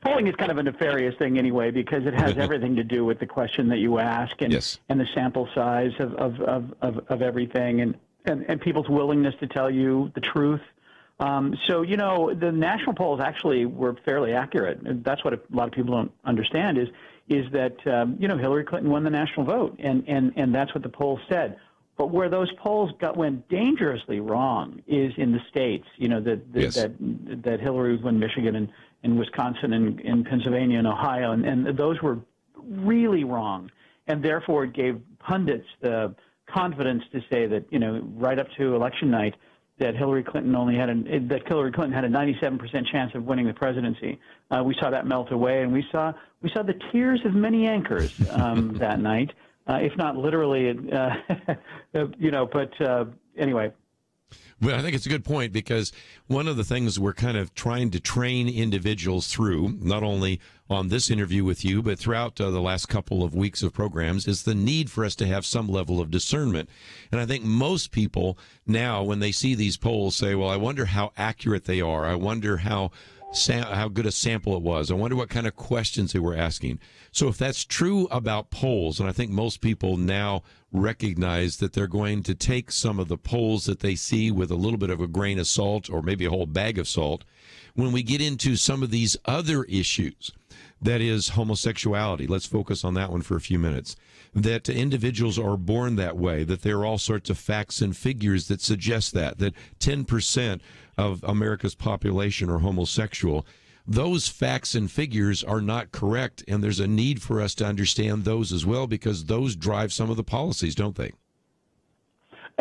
polling is kind of a nefarious thing anyway, because it has everything to do with the question that you ask and the sample size of everything and people's willingness to tell you the truth. So, the national polls actually were fairly accurate. And that's what a lot of people don't understand is that, Hillary Clinton won the national vote, and that's what the polls said. But where those polls went dangerously wrong is in the states, that Hillary would win Michigan and Wisconsin and Pennsylvania and Ohio, and those were really wrong. And therefore it gave pundits the confidence to say that, right up to election night, that Hillary Clinton had a 97% chance of winning the presidency. We saw that melt away, and we saw the tears of many anchors that night, if not literally, But anyway. Well, I think it's a good point, because one of the things we're kind of trying to train individuals through, not only on this interview with you, but throughout the last couple of weeks of programs, is the need for us to have some level of discernment. And I think most people now, when they see these polls, say, well, I wonder how accurate they are. I wonder how good a sample it was. I wonder what kind of questions they were asking. So if that's true about polls, and I think most people now recognize that they're going to take some of the polls that they see with a little bit of a grain of salt, or maybe a whole bag of salt, when we get into some of these other issues, that is homosexuality. Let's focus on that one for a few minutes. That individuals are born that way, that there are all sorts of facts and figures that suggest that 10% of America's population are homosexual. Those facts and figures are not correct, and there's a need for us to understand those as well, because those drive some of the policies, don't they?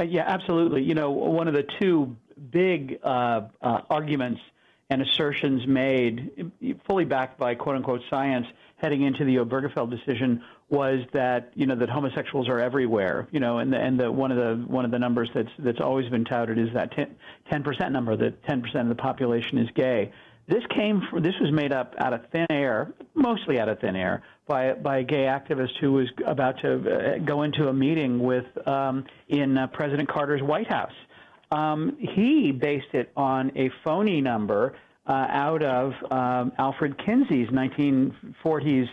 Yeah, absolutely. You know, one of the two big arguments and assertions made, fully backed by quote-unquote science, heading into the Obergefell decision, was that, you know, that homosexuals are everywhere. You know, and one of the numbers that's always been touted is that 10% number, that 10% of the population is gay. This was made up out of thin air, mostly out of thin air, by a gay activist who was about to go into a meeting with in President Carter's White House. He based it on a phony number out of Alfred Kinsey's 1940s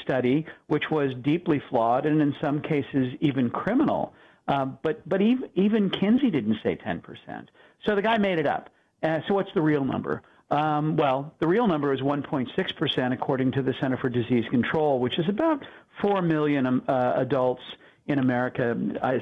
study, which was deeply flawed and in some cases even criminal. But even Kinsey didn't say 10%. So the guy made it up. So what's the real number? Well, the real number is 1.6%, according to the Center for Disease Control, which is about 4 million adults in America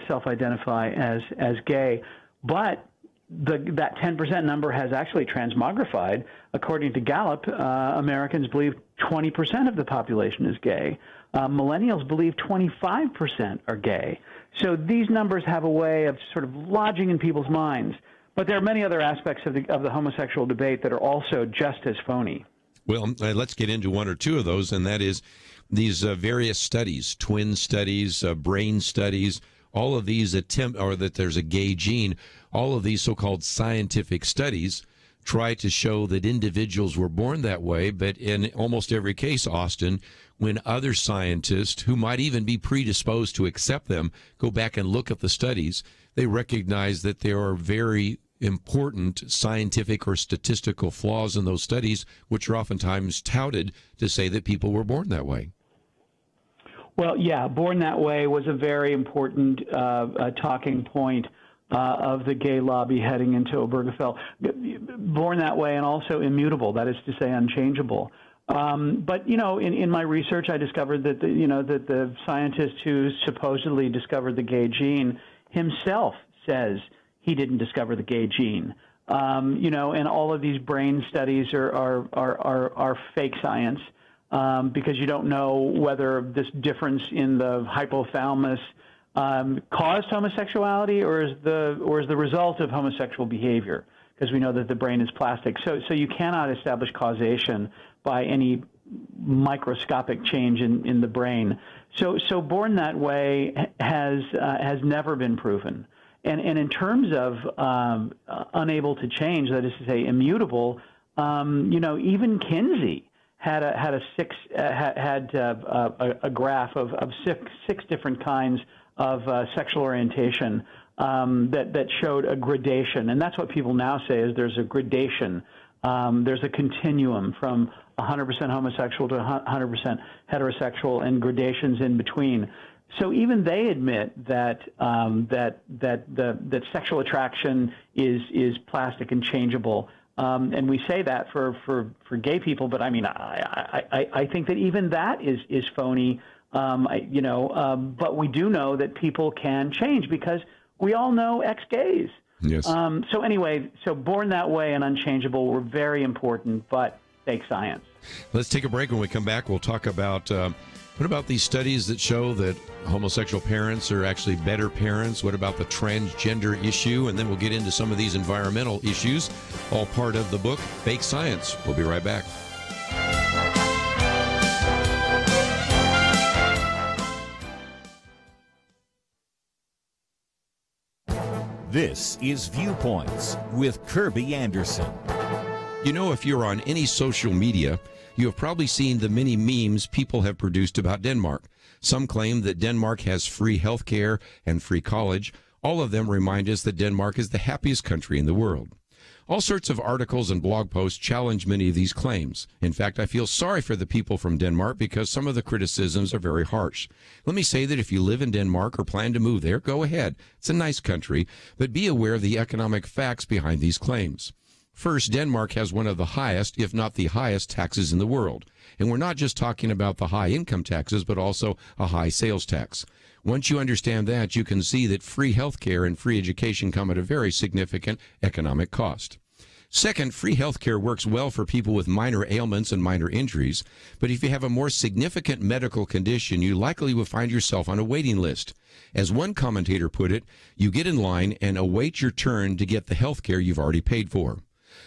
self-identify as gay. But that 10% number has actually transmogrified. According to Gallup, Americans believe 20% of the population is gay. Millennials believe 25% are gay. So these numbers have a way of sort of lodging in people's minds. But there are many other aspects of the homosexual debate that are also just as phony. Well, let's get into one or two of those, and that is these various studies, twin studies, brain studies, all of these or that there's a gay gene, all of these so-called scientific studies try to show that individuals were born that way, but in almost every case, Austin, when other scientists who might even be predisposed to accept them go back and look at the studies, they recognize that there are very important scientific or statistical flaws in those studies, which are oftentimes touted to say that people were born that way. Well, yeah, born that way was a very important talking point of the gay lobby heading into Obergefell. Born that way and also immutable, that is to say unchangeable. But, you know, in my research, I discovered that, that the scientist who supposedly discovered the gay gene himself says he didn't discover the gay gene. And all of these brain studies are fake science because you don't know whether this difference in the hypothalamus caused homosexuality or is the result of homosexual behavior, because we know that the brain is plastic. So you cannot establish causation by any microscopic change in the brain. So born that way has never been proven. And in terms of unable to change, that is to say immutable, even Kinsey had a graph of six different kinds of sexual orientation that showed a gradation. And that's what people now say is there's a gradation. There's a continuum from 100% homosexual to 100% heterosexual and gradations in between. So even they admit that that sexual attraction is plastic and changeable. And we say that for gay people, but I mean, I think that even that is phony. But we do know that people can change because we all know ex-gays. Yes. So anyway, so born that way and unchangeable were very important, but fake science. Let's take a break. When we come back, we'll talk about what about these studies that show that homosexual parents are actually better parents? What about the transgender issue? And then we'll get into some of these environmental issues, all part of the book, Fake Science. We'll be right back. This is Viewpoints with Kerby Anderson. You know, if you're on any social media, you have probably seen the many memes people have produced about Denmark. Some claim that Denmark has free health care and free college. All of them remind us that Denmark is the happiest country in the world. All sorts of articles and blog posts challenge many of these claims. In fact, I feel sorry for the people from Denmark because some of the criticisms are very harsh. Let me say that if you live in Denmark or plan to move there, go ahead. It's a nice country, but be aware of the economic facts behind these claims. First, Denmark has one of the highest, if not the highest, taxes in the world. And we're not just talking about the high income taxes, but also a high sales tax. Once you understand that, you can see that free health care and free education come at a very significant economic cost. Second, free health care works well for people with minor ailments and minor injuries, but if you have a more significant medical condition, you likely will find yourself on a waiting list. As one commentator put it, you get in line and await your turn to get the health care you've already paid for.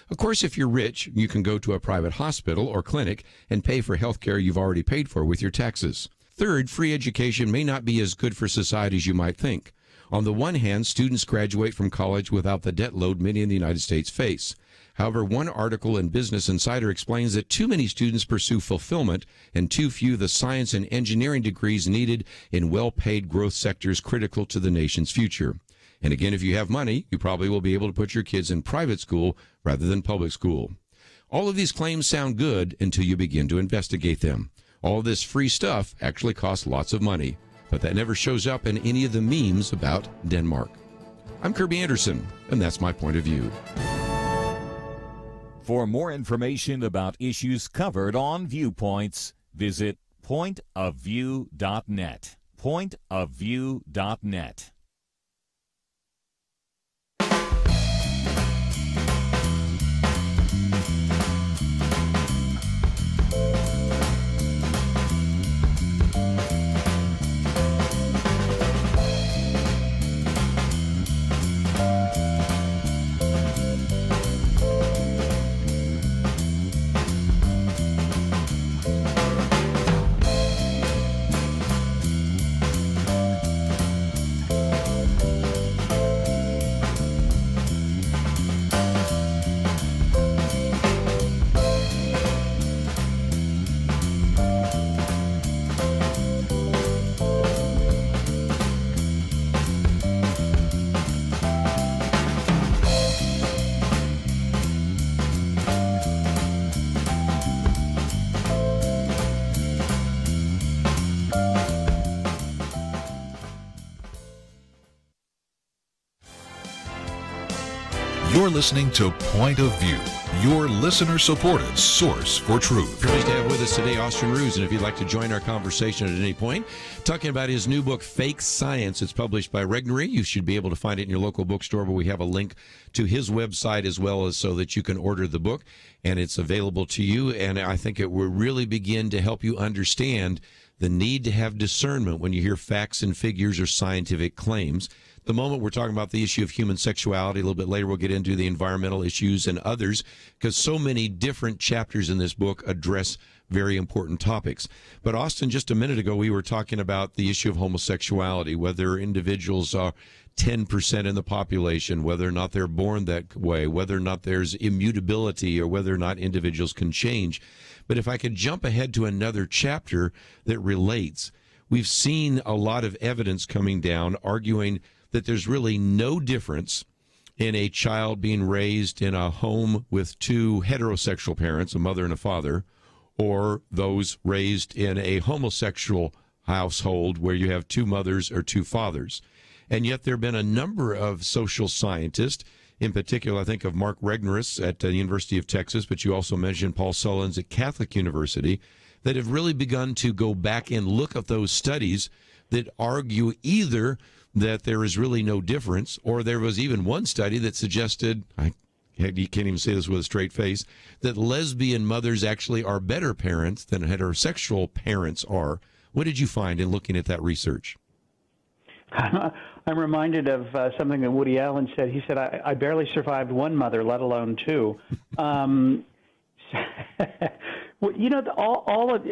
Of course, if you're rich, you can go to a private hospital or clinic and pay for health care you've already paid for with your taxes. Third, free education may not be as good for society as you might think. On the one hand, students graduate from college without the debt load many in the United States face. However, one article in Business Insider explains that too many students pursue fulfillment and too few the science and engineering degrees needed in well-paid growth sectors critical to the nation's future. And again, if you have money, you probably will be able to put your kids in private school rather than public school. All of these claims sound good until you begin to investigate them. All of this free stuff actually costs lots of money, but that never shows up in any of the memes about Denmark. I'm Kerby Anderson, and that's my point of view. For more information about issues covered on Viewpoints, visit pointofview.net. Pointofview.net. You're listening to Point of View, your listener-supported source for truth. Pleased to have with us today Austin Ruse, and if you'd like to join our conversation at any point, talking about his new book, Fake Science. It's published by Regnery. You should be able to find it in your local bookstore, but we have a link to his website as well as so that you can order the book, and it's available to you, and I think it will really begin to help you understand the need to have discernment when you hear facts and figures or scientific claims. The moment we're talking about the issue of human sexuality, a little bit later we'll get into the environmental issues and others, because so many different chapters in this book address very important topics. But Austin, just a minute ago we were talking about the issue of homosexuality, whether individuals are 10% in the population, whether or not they're born that way, whether or not there's immutability, or whether or not individuals can change. But if I could jump ahead to another chapter that relates, we've seen a lot of evidence coming down arguing that there's really no difference in a child being raised in a home with two heterosexual parents, a mother and a father, or those raised in a homosexual household where you have two mothers or two fathers. And yet there have been a number of social scientists, in particular, I think of Mark Regnerus at the University of Texas, but you also mentioned Paul Sullins at Catholic University, that have really begun to go back and look at those studies that argue either that there is really no difference, or there was even one study that suggested, you can't even say this with a straight face, that lesbian mothers actually are better parents than heterosexual parents are. What did you find in looking at that research? I'm reminded of something that Woody Allen said. He said, I barely survived one mother, let alone two. You know, all of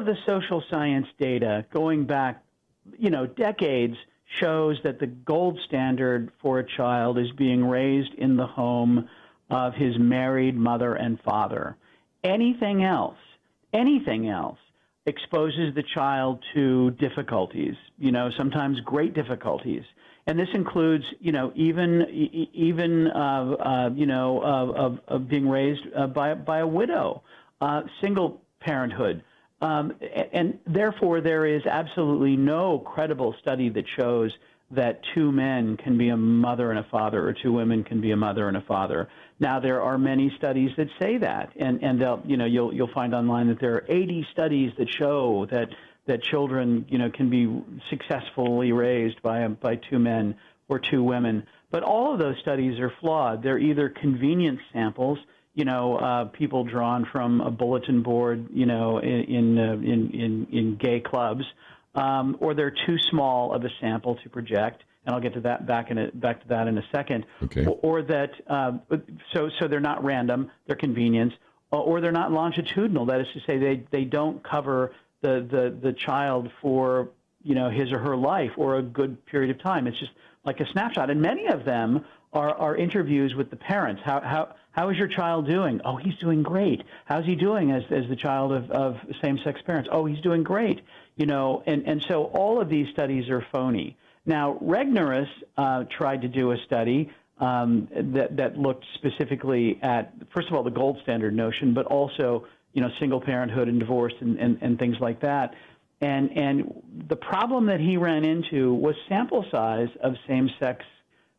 the social science data going back, you know, decades shows that the gold standard for a child is being raised in the home of his married mother and father. Anything else exposes the child to difficulties, sometimes great difficulties. And this includes, even being raised by a widow, single parenthood. And therefore, there is absolutely no credible study that shows that two men can be a mother and a father, or two women can be a mother and a father. Now, there are many studies that say that, and you'll find online that there are 80 studies that show that children, can be successfully raised by two men or two women. But all of those studies are flawed. They're either convenience samples, people drawn from a bulletin board, in gay clubs, or they're too small of a sample to project. And I'll get to that back to that in a second. Okay. Or that so they're not random, they're convenience, or they're not longitudinal. That is to say, they don't cover the child for his or her life or a good period of time. It's just like a snapshot. And many of them are interviews with the parents. How is your child doing? Oh, he's doing great. How's he doing as the child of same-sex parents? Oh, he's doing great. And so all of these studies are phony. Now, Regnerus tried to do a study that looked specifically at, first of all, the gold standard notion, but also, single parenthood and divorce and things like that. And the problem that he ran into was sample size of same-sex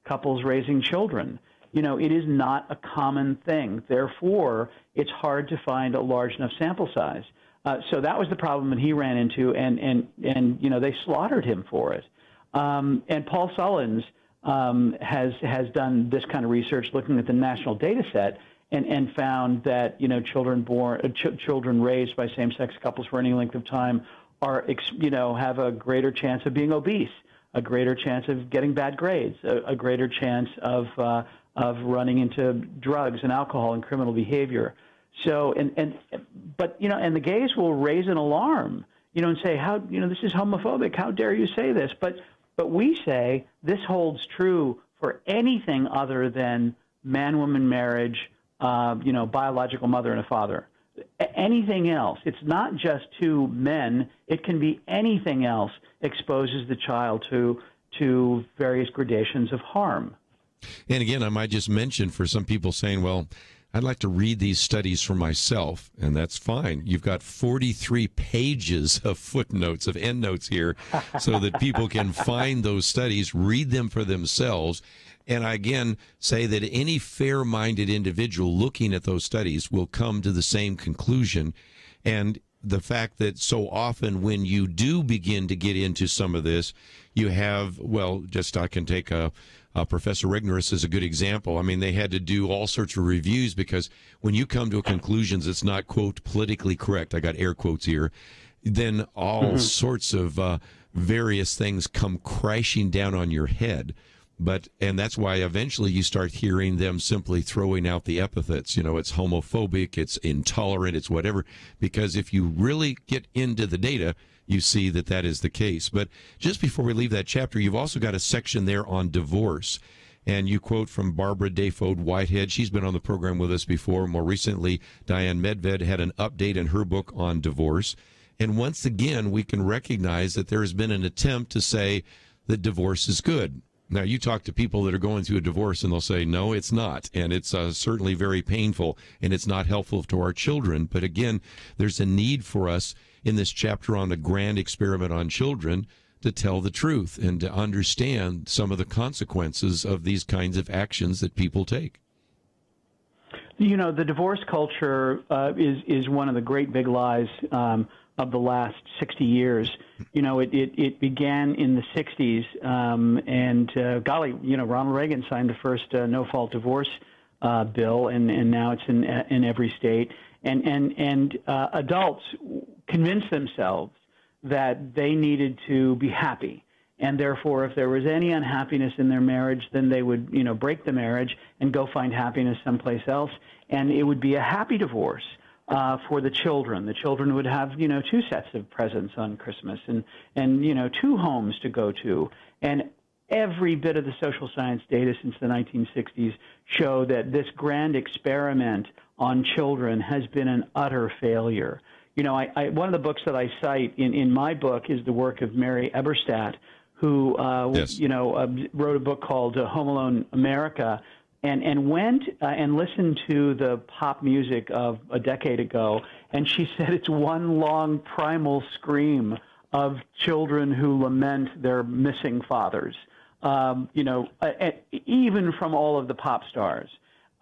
couples raising children. It is not a common thing. Therefore, it's hard to find a large enough sample size. So that was the problem that he ran into, and they slaughtered him for it. And Paul Sullins has done this kind of research, looking at the national data set, and found that children raised by same-sex couples for any length of time have a greater chance of being obese, a greater chance of getting bad grades, a greater chance of running into drugs and alcohol and criminal behavior. So, but the gays will raise an alarm, and say, how, this is homophobic. How dare you say this? But we say this holds true for anything other than man-woman marriage, biological mother and a father. Anything else, it's not just two men. It can be anything else exposes the child to various gradations of harm. And again, I might just mention, for some people saying, well, I'd like to read these studies for myself, and that's fine. You've got 43 pages of footnotes, of endnotes here, so that people can find those studies, read them for themselves. And I again say that any fair-minded individual looking at those studies will come to the same conclusion. And the fact that so often when you do begin to get into some of this, you have, I can take Professor Regnerus as a good example. I mean, they had to do all sorts of reviews, because when you come to a conclusion that's not, quote, politically correct, I got air quotes here, then all sorts of various things come crashing down on your head. And that's why eventually you start hearing them simply throwing out the epithets. It's homophobic, it's intolerant, it's whatever. Because if you really get into the data, you see that that is the case. But just before we leave that chapter, you've also got a section there on divorce. And you quote from Barbara Dayfode Whitehead. She's been on the program with us before. More recently, Diane Medved had an update in her book on divorce. And once again, we can recognize that there has been an attempt to say that divorce is good. Now, you talk to people that are going through a divorce, and they'll say, no, it's not. And it's certainly very painful, and it's not helpful to our children. But again, there's a need for us in this chapter on the grand experiment on children to tell the truth and to understand some of the consequences of these kinds of actions that people take. The divorce culture is one of the great big lies of the last 60 years. It began in the 60s, and Ronald Reagan signed the first no-fault divorce bill, and now it's in every state. And adults convinced themselves that they needed to be happy, and therefore, if there was any unhappiness in their marriage, then they would, break the marriage and go find happiness someplace else, and it would be a happy divorce. for the children. The children would have, 2 sets of presents on Christmas and 2 homes to go to. And every bit of the social science data since the 1960s show that this grand experiment on children has been an utter failure. One of the books that I cite in my book is the work of Mary Eberstadt, who, wrote a book called Home Alone America, and went and listened to the pop music of a decade ago, and she said it's one long primal scream of children who lament their missing fathers, even from all of the pop stars.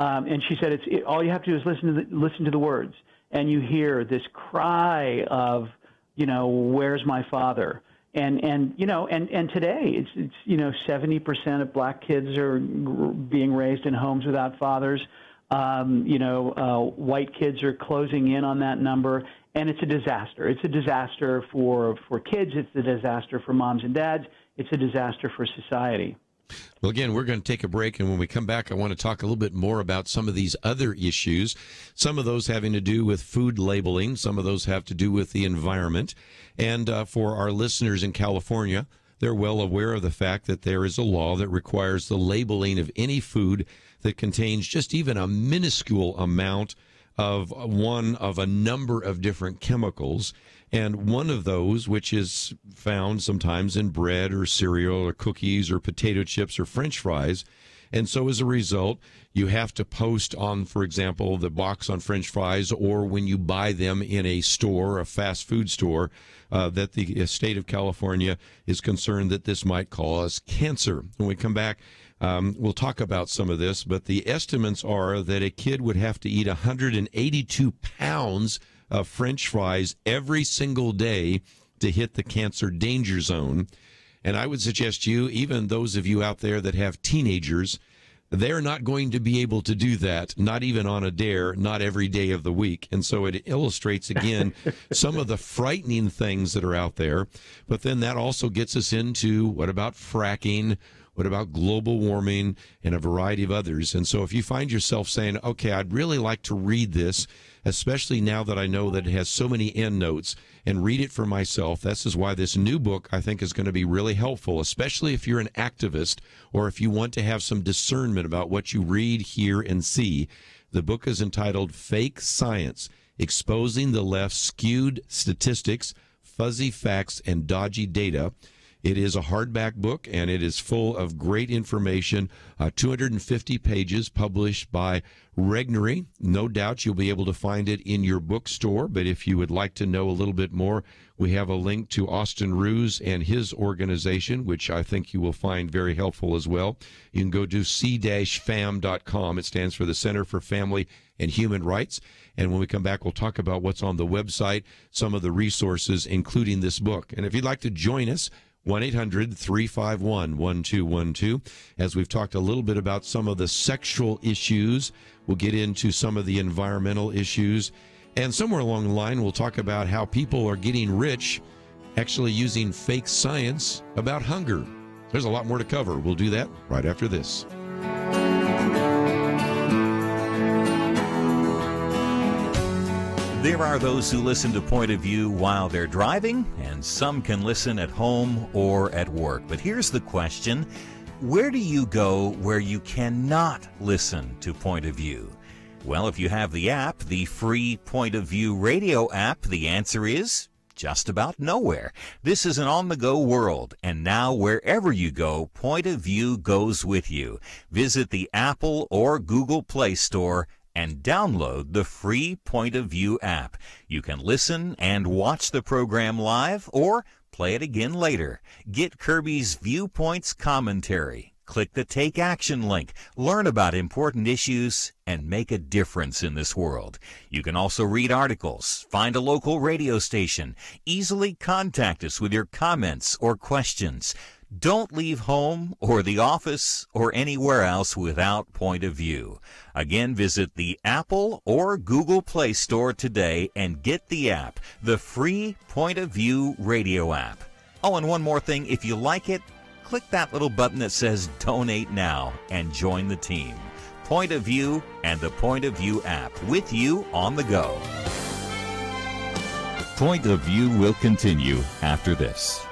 And she said all you have to do is listen to the words, and you hear this cry of, where's my father? And today it's 70% of black kids are being raised in homes without fathers. White kids are closing in on that number, and it's a disaster. It's a disaster for kids. It's a disaster for moms and dads. It's a disaster for society. Well, again, we're going to take a break, and when we come back, I want to talk a little bit more about some of these other issues, some of those having to do with food labeling, some of those have to do with the environment. And for our listeners in California, they're well aware of the fact that there is a law that requires the labeling of any food that contains just even a minuscule amount of one of a number of different chemicals. And one of those, which is found sometimes in bread or cereal or cookies or potato chips or French fries. And so as a result, you have to post on, for example, the box on French fries, or when you buy them in a store, a fast food store, that the state of California is concerned that this might cause cancer. When we come back, we'll talk about some of this, but the estimates are that a kid would have to eat 182 pounds of French fries every single day to hit the cancer danger zone. And I would suggest you, even those of you out there that have teenagers, they're not going to be able to do that, not even on a dare, not every day of the week. And so it illustrates, again, some of the frightening things that are out there. But then that also gets us into, what about fracking? What about global warming and a variety of others? And so if you find yourself saying, okay, I'd really like to read this, especially now that I know that it has so many endnotes, and read it for myself. This is why this new book, I think, is going to be really helpful, especially if you're an activist or if you want to have some discernment about what you read, hear, and see. The book is entitled Fake Science, Exposing the Left's Skewed Statistics, Fuzzy Facts, and Dodgy Data. It is a hardback book, and it is full of great information, 250 pages published by Regnery. No doubt you'll be able to find it in your bookstore, but if you would like to know a little bit more, we have a link to Austin Ruse and his organization, which I think you will find very helpful as well. You can go to c-fam.com. It stands for the Center for Family and Human Rights. And when we come back, we'll talk about what's on the website, some of the resources, including this book. And if you'd like to join us, 1-800-351-1212. As we've talked a little bit about some of the sexual issues, we'll get into some of the environmental issues, and somewhere along the line, we'll talk about how people are getting rich actually using fake science about hunger. There's a lot more to cover. We'll do that right after this. There are those who listen to Point of View while they're driving, and some can listen at home or at work. But here's the question: where do you go where you cannot listen to Point of View? Well, if you have the app, the free Point of View radio app, the answer is just about nowhere. This is an on-the-go world, and now wherever you go, Point of View goes with you. Visit the Apple or Google Play Store and download the free Point of View app. You can listen and watch the program live or play it again later. Get Kerby's Viewpoints commentary. Click the Take Action link. Learn about important issues and make a difference in this world. You can also read articles, find a local radio station, easily contact us with your comments or questions. Don't leave home or the office or anywhere else without Point of View. Again, visit the Apple or Google Play Store today and get the app, the free Point of View radio app. Oh, and one more thing, if you like it, click that little button that says Donate Now and join the team. Point of View and the Point of View app, with you on the go. Point of View will continue after this.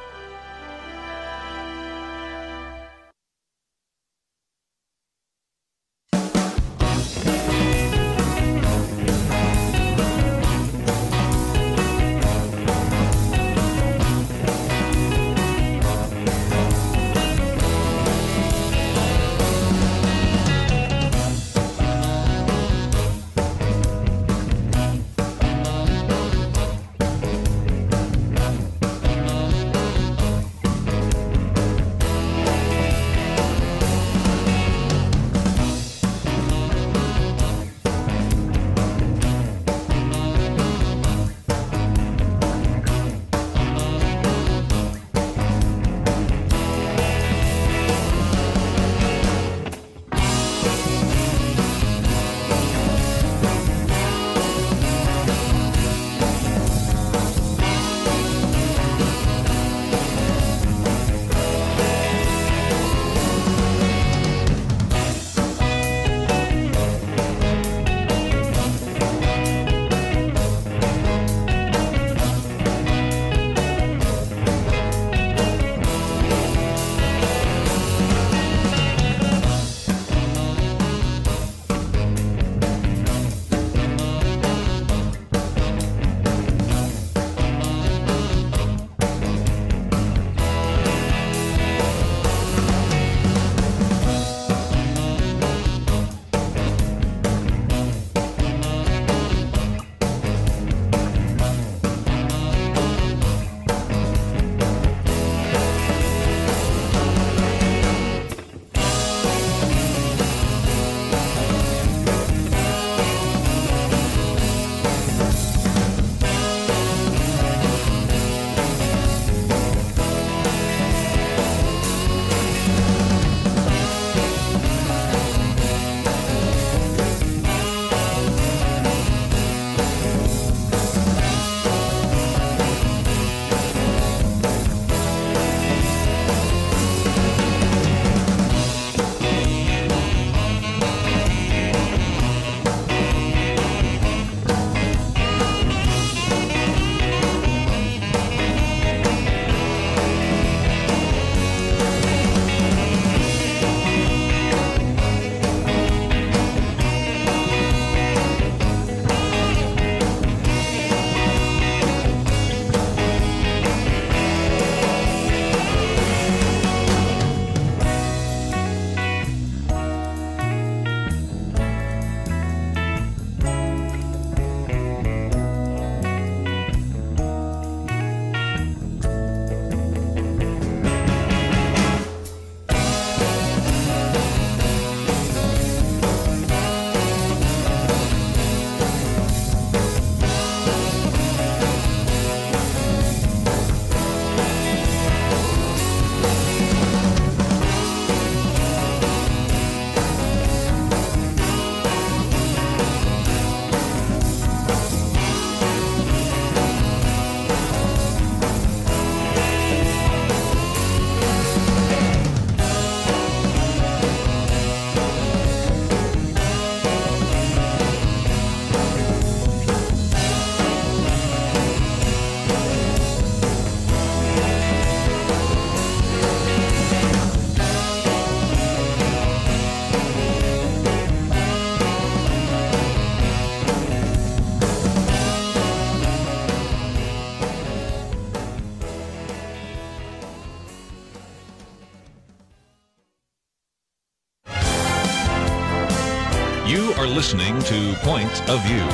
You are listening to Point of View.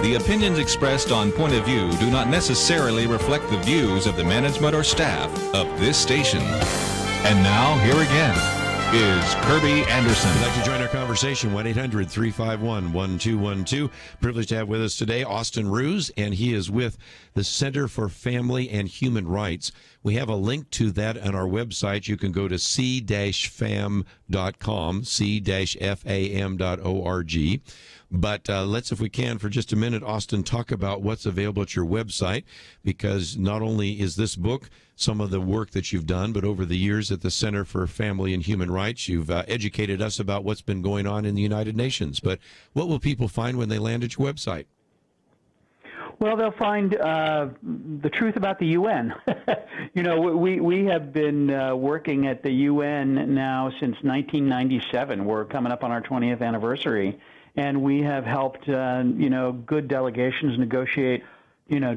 The opinions expressed on Point of View do not necessarily reflect the views of the management or staff of this station. And now, here again is Kerby Anderson. If you'd like to join our conversation, 1-800-351-1212. Privileged to have with us today Austin Ruse, and he is with the Center for Family and Human Rights. We have a link to that on our website. You can go to c-fam.com, c-fam.org. But let's, if we can, for just a minute, Austin, talk about what's available at your website, because not only is this book some of the work that you've done, but over the years at the Center for Family and Human Rights, you've educated us about what's been going on in the United Nations. But what will people find when they land at your website? Well, they'll find the truth about the UN. We have been working at the UN now since 1997. We're coming up on our 20th anniversary, and we have helped good delegations negotiate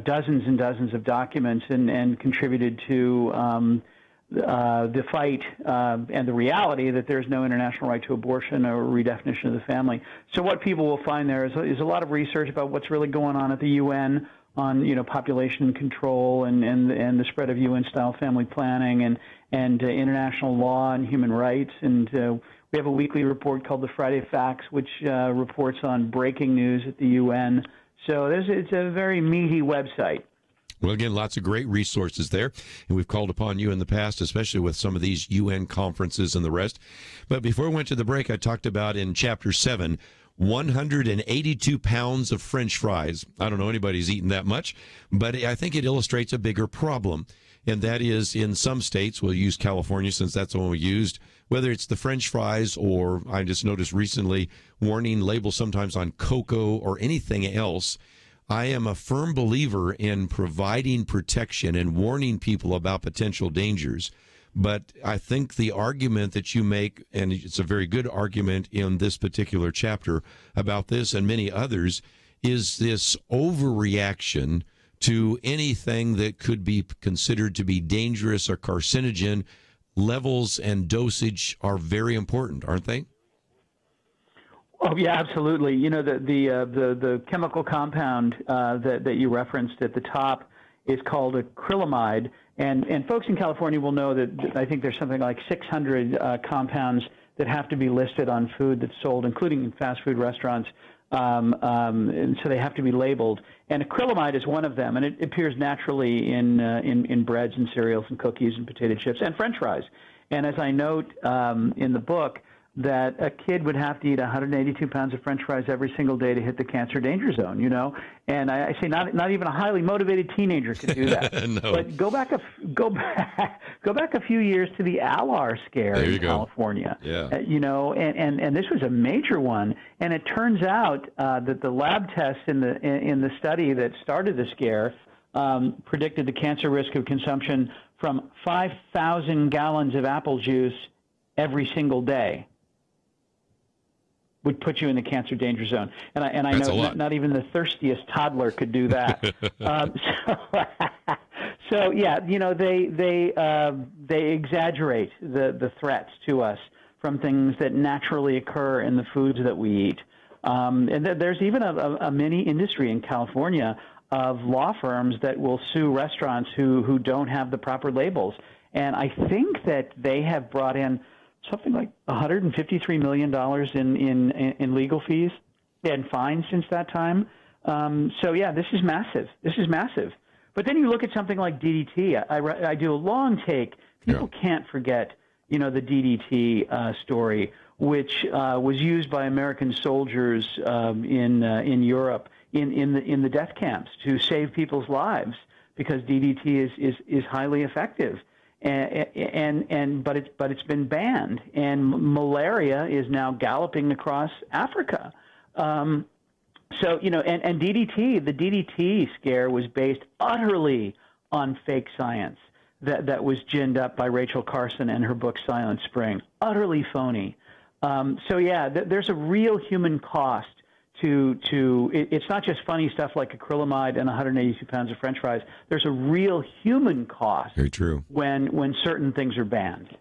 dozens and dozens of documents and contributed to the fight and the reality that there's no international right to abortion or redefinition of the family. So what people will find there is a lot of research about what's really going on at the UN on population control and the spread of UN-style family planning and international law and human rights. And we have a weekly report called the Friday Facts, which reports on breaking news at the UN. So it's a very meaty website. Well, again, lots of great resources there, and we've called upon you in the past, especially with some of these UN conferences and the rest. But before we went to the break, I talked about in Chapter 7, 182 pounds of French fries. I don't know anybody's eaten that much, but I think it illustrates a bigger problem, and that is in some states, we'll use California since that's the one we used, whether it's the French fries or I just noticed recently warning labels sometimes on cocoa or anything else. I am a firm believer in providing protection and warning people about potential dangers. But I think the argument that you make, and it's a very good argument in this particular chapter about this and many others, is this overreaction to anything that could be considered to be dangerous or carcinogen. Levels and dosage are very important, aren't they? Oh yeah, absolutely. The chemical compound that you referenced at the top is called acrylamide, and folks in California will know that I think there's something like 600 compounds that have to be listed on food that's sold, including in fast food restaurants, and so they have to be labeled. And acrylamide is one of them, and it appears naturally in breads and cereals and cookies and potato chips and French fries. And as I note in the book, that a kid would have to eat 182 pounds of French fries every single day to hit the cancer danger zone, And I say not even a highly motivated teenager could do that. No. But go back a few years to the Alar scare in California. Yeah. And this was a major one. And it turns out that the lab tests in the study that started the scare predicted the cancer risk of consumption from 5,000 gallons of apple juice every single day would put you in the cancer danger zone. And I know not even the thirstiest toddler could do that. So yeah, they exaggerate the threats to us from things that naturally occur in the foods that we eat. And there's even a mini industry in California of law firms that will sue restaurants who don't have the proper labels. And I think that they have brought in something like $153 million in legal fees and fines since that time. So yeah, this is massive. This is massive. But then you look at something like DDT. I do a long take. People can't forget, the DDT story, which was used by American soldiers in Europe in the death camps to save people's lives because DDT is highly effective. But it's been banned, and malaria is now galloping across Africa. And DDT, the DDT scare was based utterly on fake science that was ginned up by Rachel Carson and her book Silent Spring. Utterly phony. There's a real human cost it's not just funny stuff like acrylamide and 182 pounds of French fries. There's a real human cost. Very true. When certain things are banned.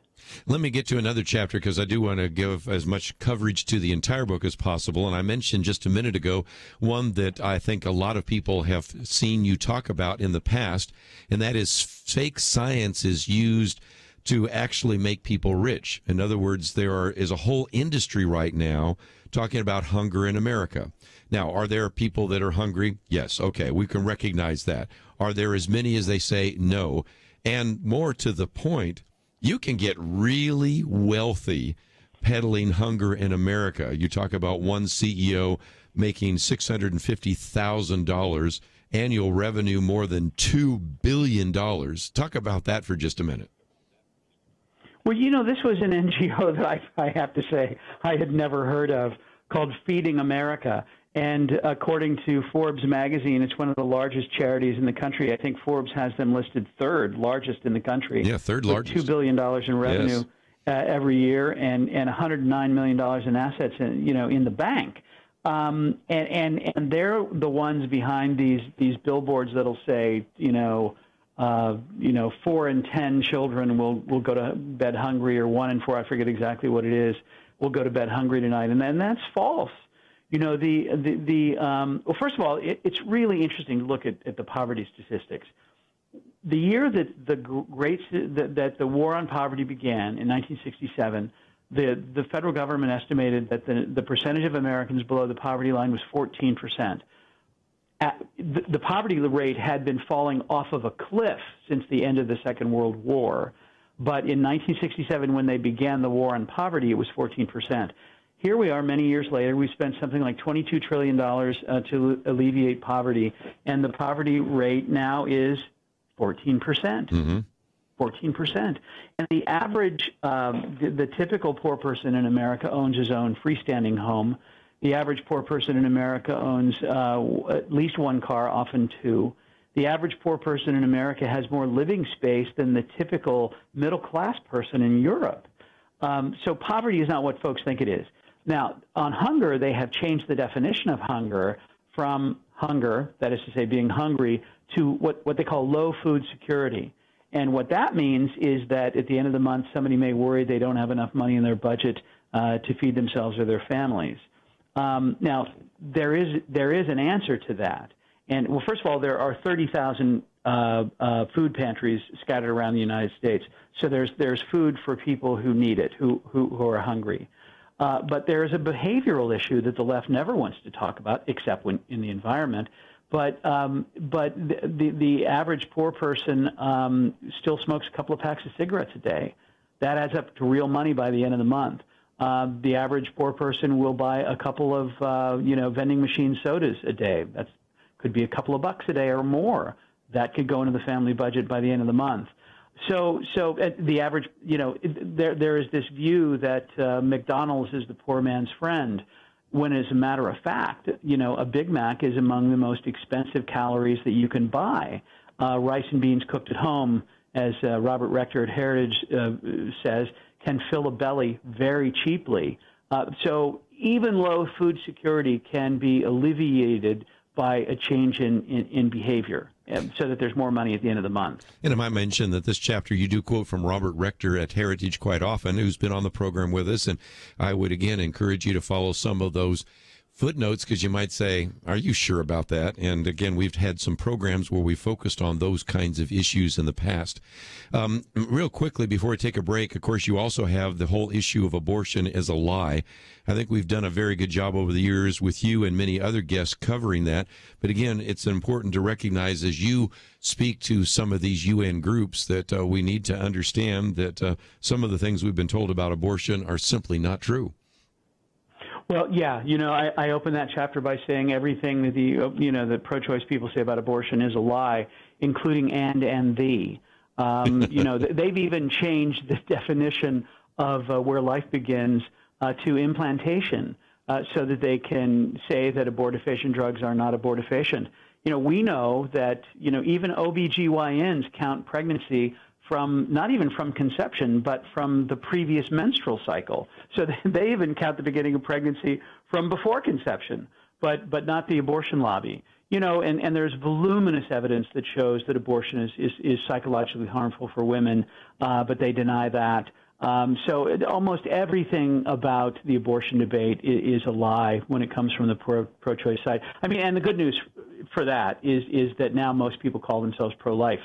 Let me get to another chapter because I do want to give as much coverage to the entire book as possible. And I mentioned just a minute ago one that I think a lot of people have seen you talk about in the past, and that is fake science is used to actually make people rich. In other words, there is a whole industry right now talking about hunger in America. Now, are there people that are hungry? Yes. Okay, we can recognize that. Are there as many as they say? No. And more to the point, you can get really wealthy peddling hunger in America. You talk about one CEO making $650,000, annual revenue more than $2 billion. Talk about that for just a minute. Well, this was an NGO that I have to say I had never heard of called Feeding America. And according to Forbes magazine, it's one of the largest charities in the country. I think Forbes has them listed third largest in the country. Yeah, third largest. $2 billion in revenue every year, and $109 million in assets, in the bank. And they're the ones behind these billboards that'll say, 4 in 10 children will go to bed hungry, or 1 in 4, I forget exactly what it is, will go to bed hungry tonight, and that's false. Well, first of all, it's really interesting to look at the poverty statistics. The year that the war on poverty began in 1967, the federal government estimated that the percentage of Americans below the poverty line was 14%. The poverty rate had been falling off of a cliff since the end of the Second World War, but in 1967, when they began the war on poverty, it was 14%. Here we are many years later. We've spent something like $22 trillion to alleviate poverty, and the poverty rate now is 14%. Mm-hmm. 14%. And the average, the typical poor person in America owns his own freestanding home. The average poor person in America owns at least 1 car, often 2. The average poor person in America has more living space than the typical middle-class person in Europe. So poverty is not what folks think it is. Now, on hunger, they have changed the definition of hunger from hunger, that is to say being hungry, to what they call low food security. And what that means is that at the end of the month, somebody may worry they don't have enough money in their budget to feed themselves or their families. Now, there is an answer to that. And, well, first of all, there are 30,000 food pantries scattered around the United States. So there's food for people who need it, who are hungry. But there is a behavioral issue that the left never wants to talk about, except when in the environment. But the average poor person still smokes a couple of packs of cigarettes a day. That adds up to real money by the end of the month. The average poor person will buy a couple of vending machine sodas a day. That could be a couple of bucks a day or more. That could go into the family budget by the end of the month. So the average, there is this view that McDonald's is the poor man's friend, when as a matter of fact, a Big Mac is among the most expensive calories that you can buy. Rice and beans cooked at home, as Robert Rector at Heritage says, can fill a belly very cheaply. So even low food security can be alleviated by a change in behavior, so that there's more money at the end of the month. And I might mention that this chapter you do quote from Robert Rector at Heritage quite often, who's been on the program with us, and I would again encourage you to follow some of those footnotes, because you might say, are you sure about that? And again, we've had some programs where we focused on those kinds of issues in the past. Real quickly, before we take a break, of course, you also have the whole issue of abortion as a lie. I think we've done a very good job over the years with you and many other guests covering that. But again, it's important to recognize as you speak to some of these UN groups that we need to understand that some of the things we've been told about abortion are simply not true. Well, yeah, I open that chapter by saying everything that the pro-choice people say about abortion is a lie, including and the. They've even changed the definition of where life begins to implantation, so that they can say that abortifacient drugs are not abortifacient. We know that even OBGYNs count pregnancy from not even from conception, but from the previous menstrual cycle. So they even count the beginning of pregnancy from before conception, but not the abortion lobby. And there's voluminous evidence that shows that abortion is psychologically harmful for women, but they deny that. So almost everything about the abortion debate is a lie when it comes from the pro-choice side. I mean, and the good news for that is that now most people call themselves pro-life.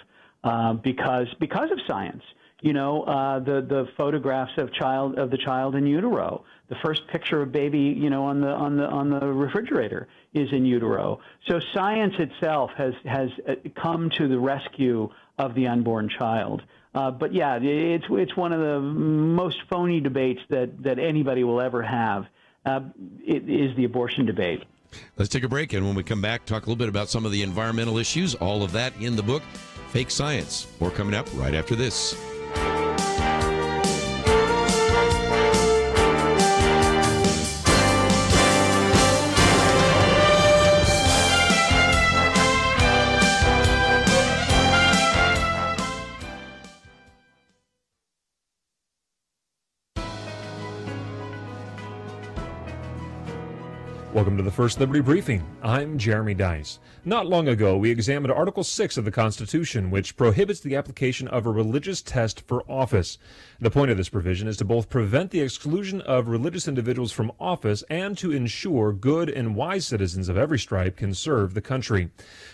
Because of science, the photographs of the child in utero, the first picture of baby, on the refrigerator is in utero. So science itself has come to the rescue of the unborn child. But yeah, it's one of the most phony debates that anybody will ever have. It is the abortion debate. Let's take a break, and when we come back, talk a little bit about some of the environmental issues. All of that in the book. Fake Science. More coming up right after this. Welcome to the First Liberty Briefing. I'm Jeremy Dice. Not long ago, we examined Article 6 of the Constitution, which prohibits the application of a religious test for office. The point of this provision is to both prevent the exclusion of religious individuals from office and to ensure good and wise citizens of every stripe can serve the country.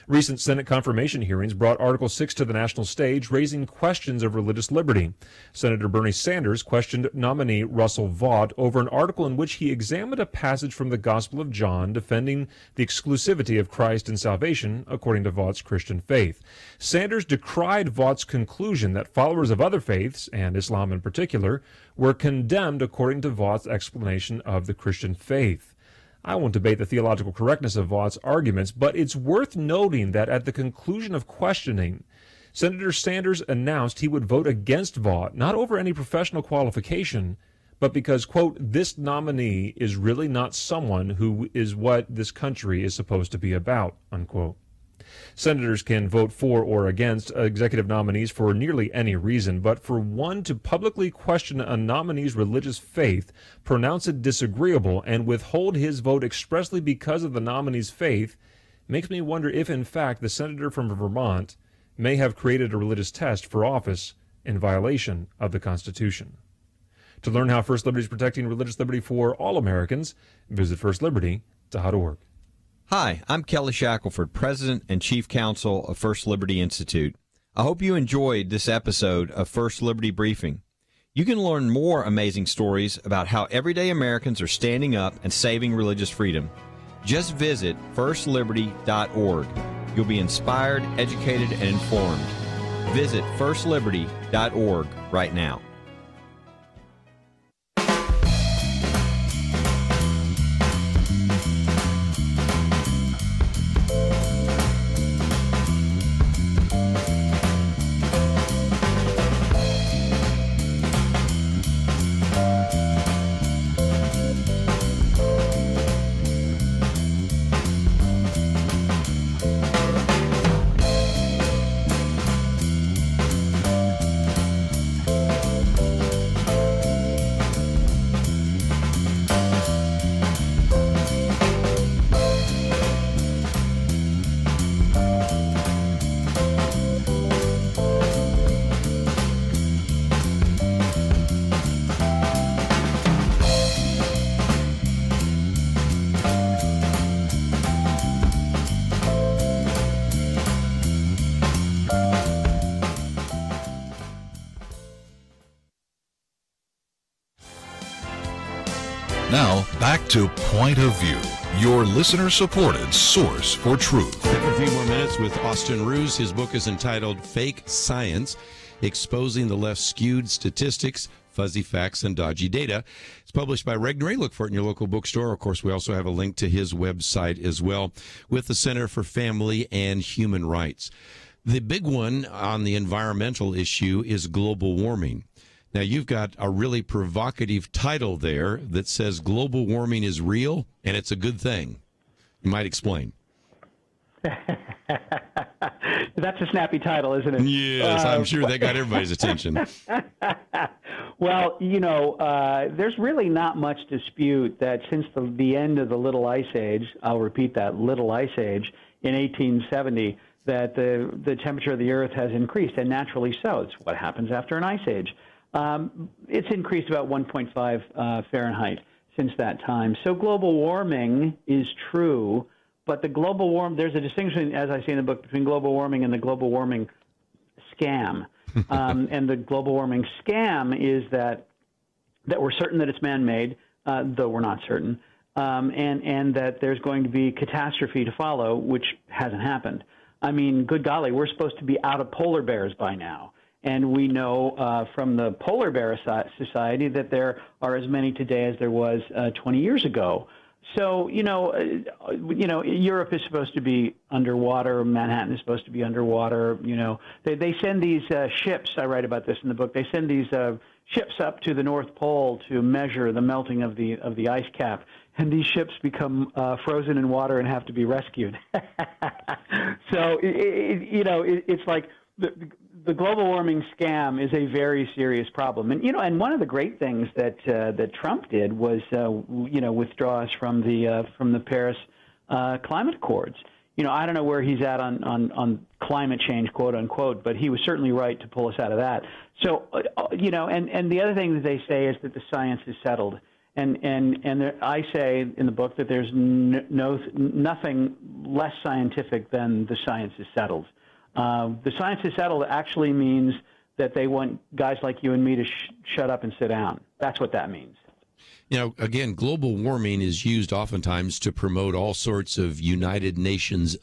Recent Senate confirmation hearings brought Article 6 to the national stage, raising questions of religious liberty. Senator Bernie Sanders questioned nominee Russell Vought over an article in which he examined a passage from the Gospel of John defending the exclusivity of Christ in salvation according to Vaught's Christian faith. Sanders decried Vaught's conclusion that followers of other faiths, and Islam in particular, were condemned according to Vaught's explanation of the Christian faith. I won't debate the theological correctness of Vaught's arguments, but it's worth noting that at the conclusion of questioning, Senator Sanders announced he would vote against Vaught, not over any professional qualification, but because, quote, this nominee is really not someone who is what this country is supposed to be about, unquote. Senators can vote for or against executive nominees for nearly any reason, but for one to publicly question a nominee's religious faith, pronounce it disagreeable, and withhold his vote expressly because of the nominee's faith makes me wonder if, in fact, the senator from Vermont may have created a religious test for office in violation of the Constitution. To learn how First Liberty is protecting religious liberty for all Americans, visit firstliberty.org. Hi, I'm Kelly Shackelford, President and Chief Counsel of First Liberty Institute. I hope you enjoyed this episode of First Liberty Briefing. You can learn more amazing stories about how everyday Americans are standing up and saving religious freedom. Just visit firstliberty.org. You'll be inspired, educated, and informed. Visit firstliberty.org right now. Now, back to Point of View, your listener-supported source for truth. A few more minutes with Austin Ruse. His book is entitled Fake Science, Exposing the Left's Skewed Statistics, Fuzzy Facts, and Dodgy Data. It's published by Regnery. Look for it in your local bookstore. Of course, we also have a link to his website as well with the Center for Family and Human Rights. The big one on the environmental issue is global warming. Now, you've got a really provocative title there that says global warming is real and it's a good thing. You might explain. That's a snappy title, isn't it? Yes, I'm sure that got everybody's attention. Well, there's really not much dispute that since the end of the Little Ice Age, I'll repeat that, Little Ice Age, in 1870, that the temperature of the Earth has increased, and naturally so. It's what happens after an ice age. It's increased about 1.5 Fahrenheit since that time. So global warming is true, but there's a distinction, as I say in the book, between global warming and the global warming scam. And the global warming scam is that we're certain that it's man-made, though we're not certain, and that there's going to be catastrophe to follow, which hasn't happened. I mean, good golly, we're supposed to be out of polar bears by now. And we know from the Polar Bear Society that there are as many today as there was 20 years ago. So, Europe is supposed to be underwater. Manhattan is supposed to be underwater. They send these ships. I write about this in the book. They send these ships up to the North Pole to measure the melting of the ice cap, and these ships become frozen in water and have to be rescued. So, it's like the global warming scam is a very serious problem, and and one of the great things that Trump did was withdraw us from the Paris climate accords. I don't know where he's at on climate change, quote unquote, but he was certainly right to pull us out of that. So and the other thing that they say is that the science is settled, and I say in the book that there's nothing less scientific than the science is settled. The science is settled actually means that they want guys like you and me to shut up and sit down. That's what that means. Again, global warming is used oftentimes to promote all sorts of United Nations,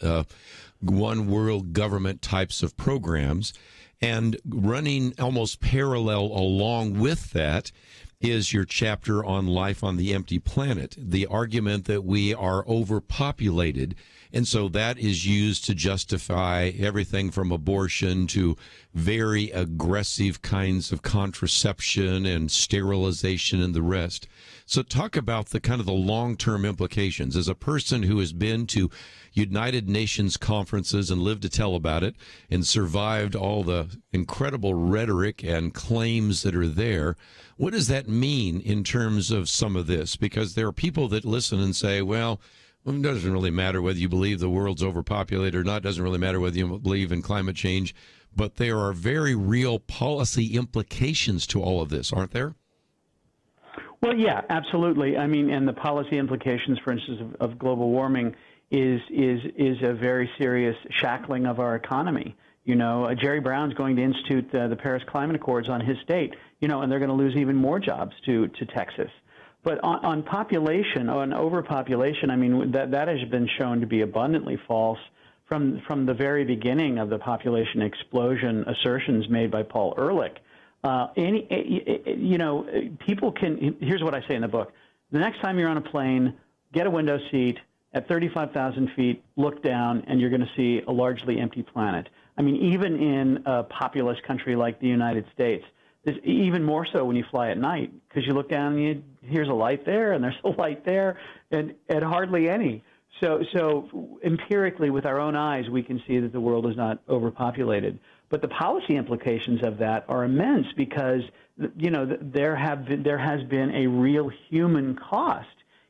one world government types of programs. And running almost parallel along with that is your chapter on life on the empty planet, the argument that we are overpopulated. And so that is used to justify everything from abortion to very aggressive kinds of contraception and sterilization and the rest. So talk about the kind of the long-term implications. As a person who has been to United Nations conferences and lived to tell about it and survived all the incredible rhetoric and claims that are there, what does that mean in terms of some of this? Because there are people that listen and say, well, it doesn't really matter whether you believe the world's overpopulated or not. It doesn't really matter whether you believe in climate change. But there are very real policy implications to all of this, aren't there? Well, yeah, absolutely. I mean, and the policy implications, for instance, of global warming is a very serious shackling of our economy. Jerry Brown's going to institute the Paris Climate Accords on his state, and they're going to lose even more jobs to Texas. But on population, on overpopulation, I mean, that has been shown to be abundantly false from the very beginning of the population explosion assertions made by Paul Ehrlich. People can, here's what I say in the book. The next time you're on a plane, get a window seat at 35,000 feet, look down, and you're going to see a largely empty planet. I mean, even in a populous country like the United States, there's even more so when you fly at night, because you look down and here's a light there, and there's a light there, and hardly any. So empirically, with our own eyes, we can see that the world is not overpopulated. But the policy implications of that are immense because, there has been a real human cost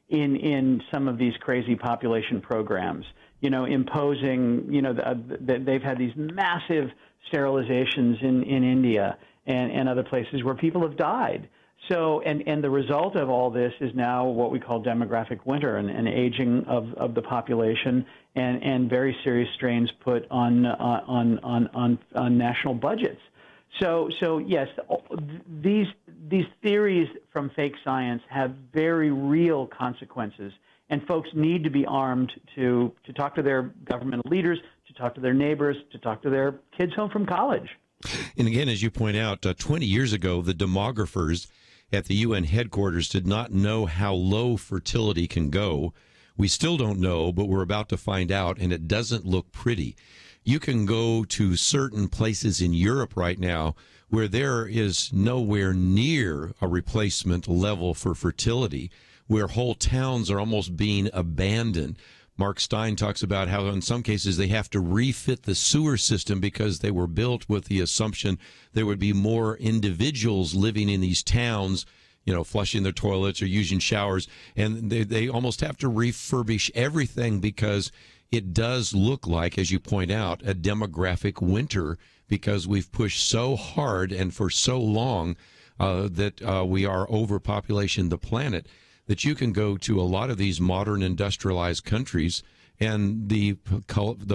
in some of these crazy population programs. Imposing, they've had these massive sterilizations in India and other places where people have died. So, and the result of all this is now what we call demographic winter, and aging of the population, and very serious strains put on national budgets. So yes, these theories from fake science have very real consequences, and folks need to be armed to talk to their government leaders, to talk to their neighbors, to talk to their kids home from college. And again, as you point out, 20 years ago, the demographers at the UN headquarters did not know how low fertility can go. We still don't know, but we're about to find out, and it doesn't look pretty. You can go to certain places in Europe right now where there is nowhere near a replacement level for fertility, where whole towns are almost being abandoned. Mark Stein talks about how in some cases they have to refit the sewer system because they were built with the assumption there would be more individuals living in these towns, flushing their toilets or using showers. And they almost have to refurbish everything because it does look like, as you point out, a demographic winter because we've pushed so hard and for so long that we are overpopulating the planet, that you can go to a lot of these modern industrialized countries and the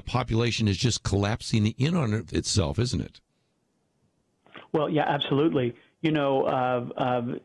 population is just collapsing in on itself, isn't it? Well, yeah, absolutely. It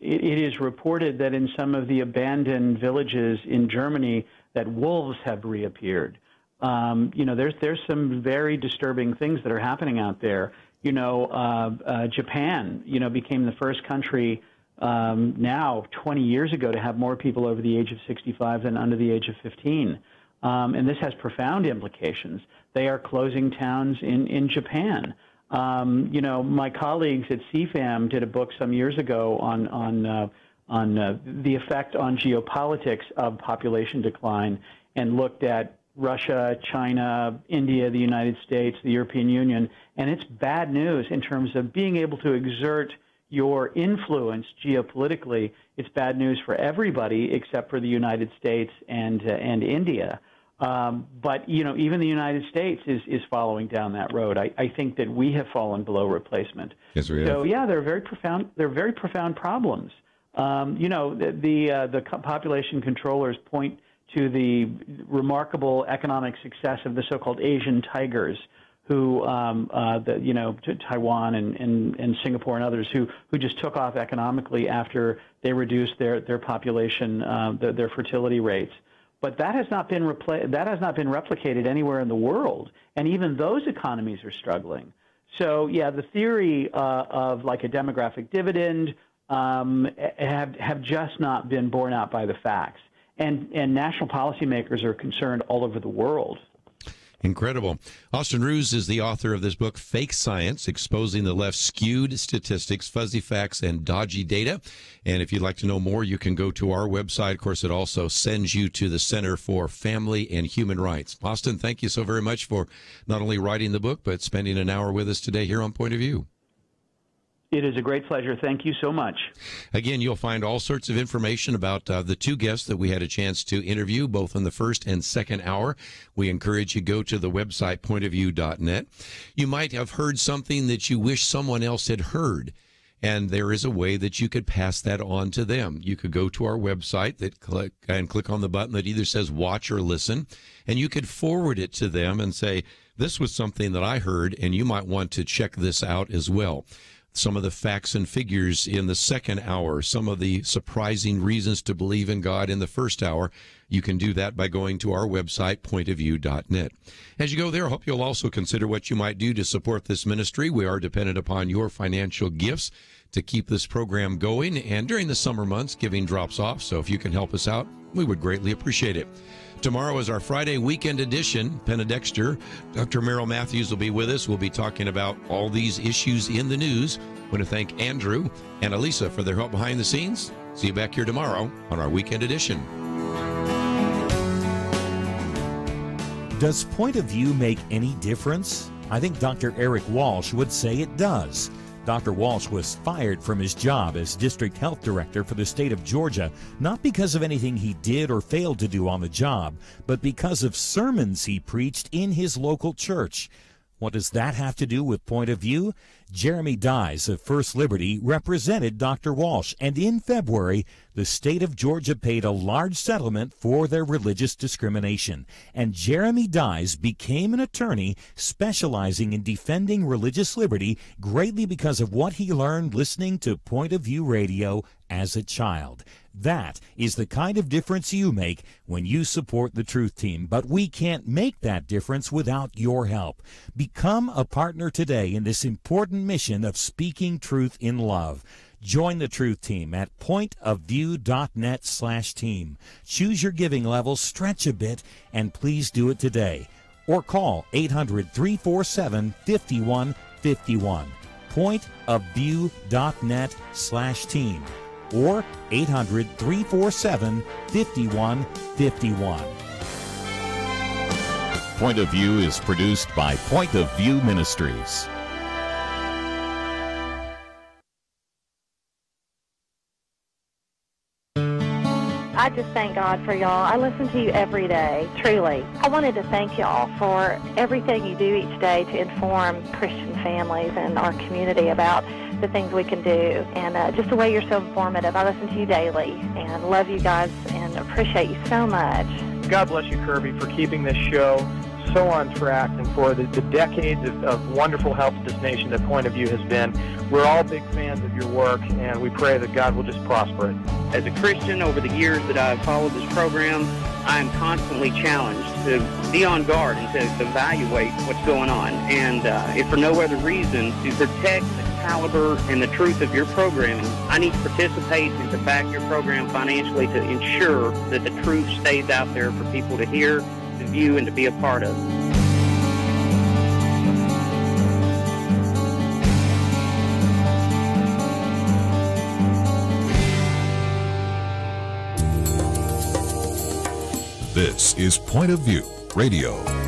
is reported that in some of the abandoned villages in Germany that wolves have reappeared. There's some very disturbing things that are happening out there. Japan, became the first country now 20 years ago to have more people over the age of 65 than under the age of 15. And this has profound implications. They are closing towns in Japan. My colleagues at CFAM did a book some years ago on the effect on geopolitics of population decline and looked at Russia, China, India, the United States, the European Union, and it's bad news in terms of being able to exert your influence geopolitically. It's bad news for everybody except for the United States and India. But even the United States is following down that road. I think that we have fallen below replacement. Yes, we have. So yeah, they're very profound. They're very profound problems. The population controllers point to the remarkable economic success of the so-called Asian tigers, who, Taiwan and Singapore and others, who just took off economically after they reduced their population, their fertility rates. But that has not been replicated anywhere in the world, and even those economies are struggling. So yeah, the theory of like a demographic dividend have just not been borne out by the facts. And national policymakers are concerned all over the world. Incredible. Austin Ruse is the author of this book, Fake Science, Exposing the Left's Skewed Statistics, Fuzzy Facts, and Dodgy Data. And if you'd like to know more, you can go to our website. Of course, it also sends you to the Center for Family and Human Rights. Austin, thank you so very much for not only writing the book, but spending an hour with us today here on Point of View. It is a great pleasure. Thank you so much. Again, you'll find all sorts of information about the two guests that we had a chance to interview, both in the first and second hour. We encourage you to go to the website, pointofview.net. You might have heard something that you wish someone else had heard, and there is a way that you could pass that on to them. You could go to our website click on the button that either says watch or listen, and you could forward it to them and say, this was something that I heard, and you might want to check this out as well. Some of the facts and figures in the second hour, some of the surprising reasons to believe in God in the first hour. You can do that by going to our website, pointofview.net. As you go there, I hope you'll also consider what you might do to support this ministry. We are dependent upon your financial gifts to keep this program going. And during the summer months, giving drops off. So if you can help us out, we would greatly appreciate it. Tomorrow is our Friday weekend edition. Penna Dexter, Dr. Merrill Matthews will be with us. We'll be talking about all these issues in the news. I want to thank Andrew and Elisa for their help behind the scenes. See you back here tomorrow on our weekend edition. Does Point of View make any difference? I think Dr. Eric Walsh would say it does. Dr. Walsh was fired from his job as District Health Director for the state of Georgia, not because of anything he did or failed to do on the job, but because of sermons he preached in his local church. What does that have to do with Point of View? Jeremy Dyes of First Liberty represented Dr. Walsh, and in February, the state of Georgia paid a large settlement for their religious discrimination. And Jeremy Dyes became an attorney specializing in defending religious liberty greatly because of what he learned listening to Point of View radio as a child. That is the kind of difference you make when you support the Truth Team, but we can't make that difference without your help. Become a partner today in this important mission of speaking truth in love. Join the Truth Team at pointofview.net/team. Choose your giving level, stretch a bit, and please do it today. Or call 800-347-5151. pointofview.net/team. Or 800-347-5151. Point of View is produced by Point of View Ministries. I just thank God for y'all. I listen to you every day, truly. I wanted to thank y'all for everything you do each day to inform Christian families and our community about the things we can do, and just the way you're so informative. I listen to you daily and love you guys and appreciate you so much. God bless you, Kerby, for keeping this show so on track and for the decades of wonderful help to this nation that Point of View has been. We're all big fans of your work, and we pray that God will just prosper it. As a Christian, over the years that I've followed this program, I am constantly challenged to be on guard and to evaluate what's going on. And if for no other reason, to protect the caliber and the truth of your programming, I need to participate and to back your program financially to ensure that the truth stays out there for people to hear, to view, and to be a part of. This is Point of View. Radio.